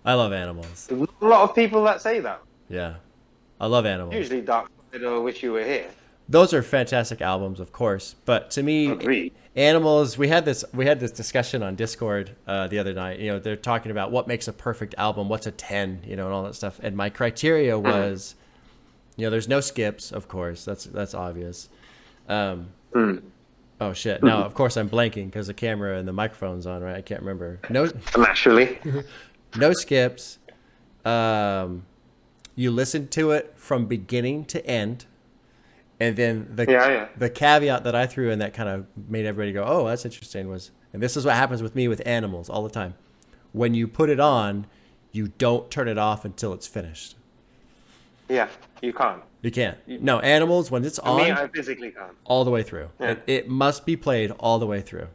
I love Animals. There's not a lot of people that say that. Yeah, I love Animals. Usually Dark Side or Wish You Were Here. Those are fantastic albums, of course. But to me, Agreed. Animals. We had this discussion on Discord the other night. You know, they're talking about what makes a perfect album, what's a 10, you know, and all that stuff. And my criteria was, you know, there's no skips, of course. That's obvious. Oh shit! Now, of course, I'm blanking because the camera and the microphone's on, right? I can't remember. No, Naturally. no skips. You listen to it from beginning to end. And then the caveat that I threw in that kind of made everybody go, oh, that's interesting was, and this is what happens with me with Animals all the time. When you put it on, you don't turn it off until it's finished. Yeah, you can't. You can't. No, Animals, when it's on, Me, I physically can't. all the way through. Yeah. It must be played all the way through.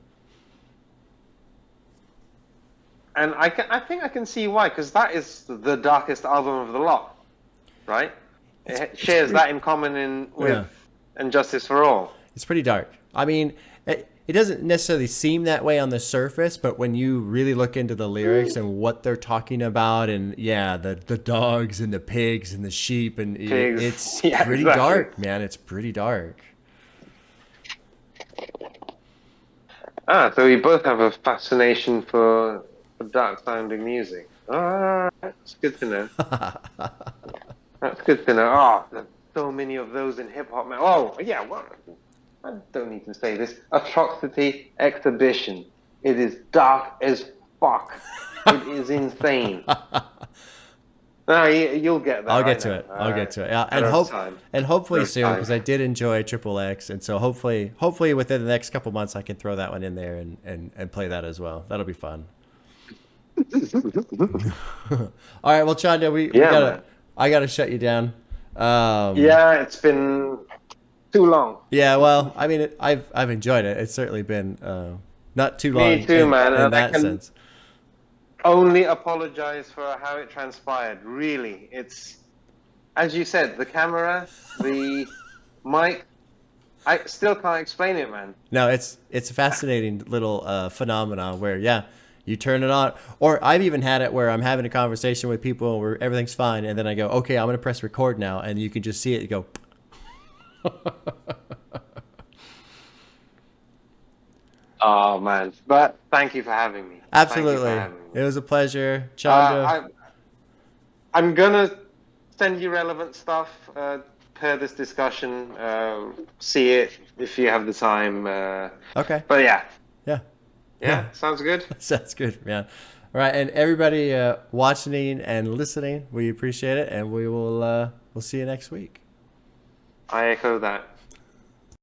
And I think I can see why, because that is the darkest album of the lot, right? It shares that in common with And Justice for All. It's pretty dark. I mean, it doesn't necessarily seem that way on the surface, but when you really look into the lyrics and what they're talking about, and the dogs and the pigs and the sheep, and it's pretty dark, man. It's pretty dark. So we both have a fascination for dark sounding music. That's good to know. That's good to know. Oh, there's so many of those in hip hop, man. Oh, yeah, well, I don't need to say this. Atrocity Exhibition. It is dark as fuck. It is insane. No, you'll get that. I'll get to it. Yeah, and hopefully soon, because I did enjoy XXX, and so hopefully within the next couple months I can throw that one in there and play that as well. That'll be fun. All right, well, Chanda, I gotta shut you down. It's been too long. Yeah, well, I mean, I've enjoyed it. It's certainly been not too long. Me too, man. In that sense. Only apologize for how it transpired. Really, it's as you said, the camera, the mic. I still can't explain it, man. No, it's a fascinating little phenomenon where you turn it on, or I've even had it where I'm having a conversation with people where everything's fine, and then I go, okay, I'm gonna press record now, and you can just see it go. Oh man! But thank you for having me. Absolutely, it was a pleasure, Chanda. I'm gonna send you relevant stuff per this discussion. See it if you have the time. Okay. But yeah. Yeah, sounds good. Sounds good, man. All right, and everybody watching and listening, we appreciate it, and we'll see you next week. I echo that.